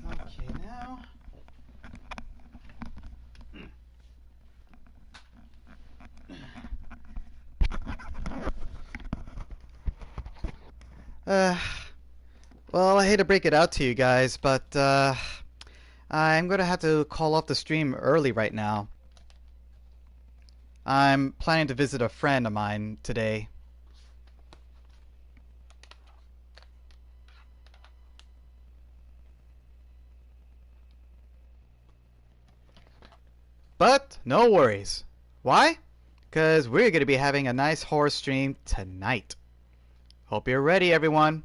Okay, now. Well, I hate to break it out to you guys, but I'm gonna have to call off the stream early right now. I'm planning to visit a friend of mine today. But no worries. Why? Because we're going to be having a nice horror stream tonight. Hope you're ready, everyone.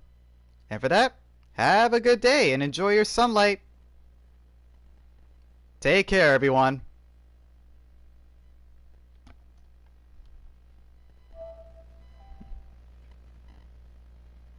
And for that, have a good day and enjoy your sunlight. Take care, everyone.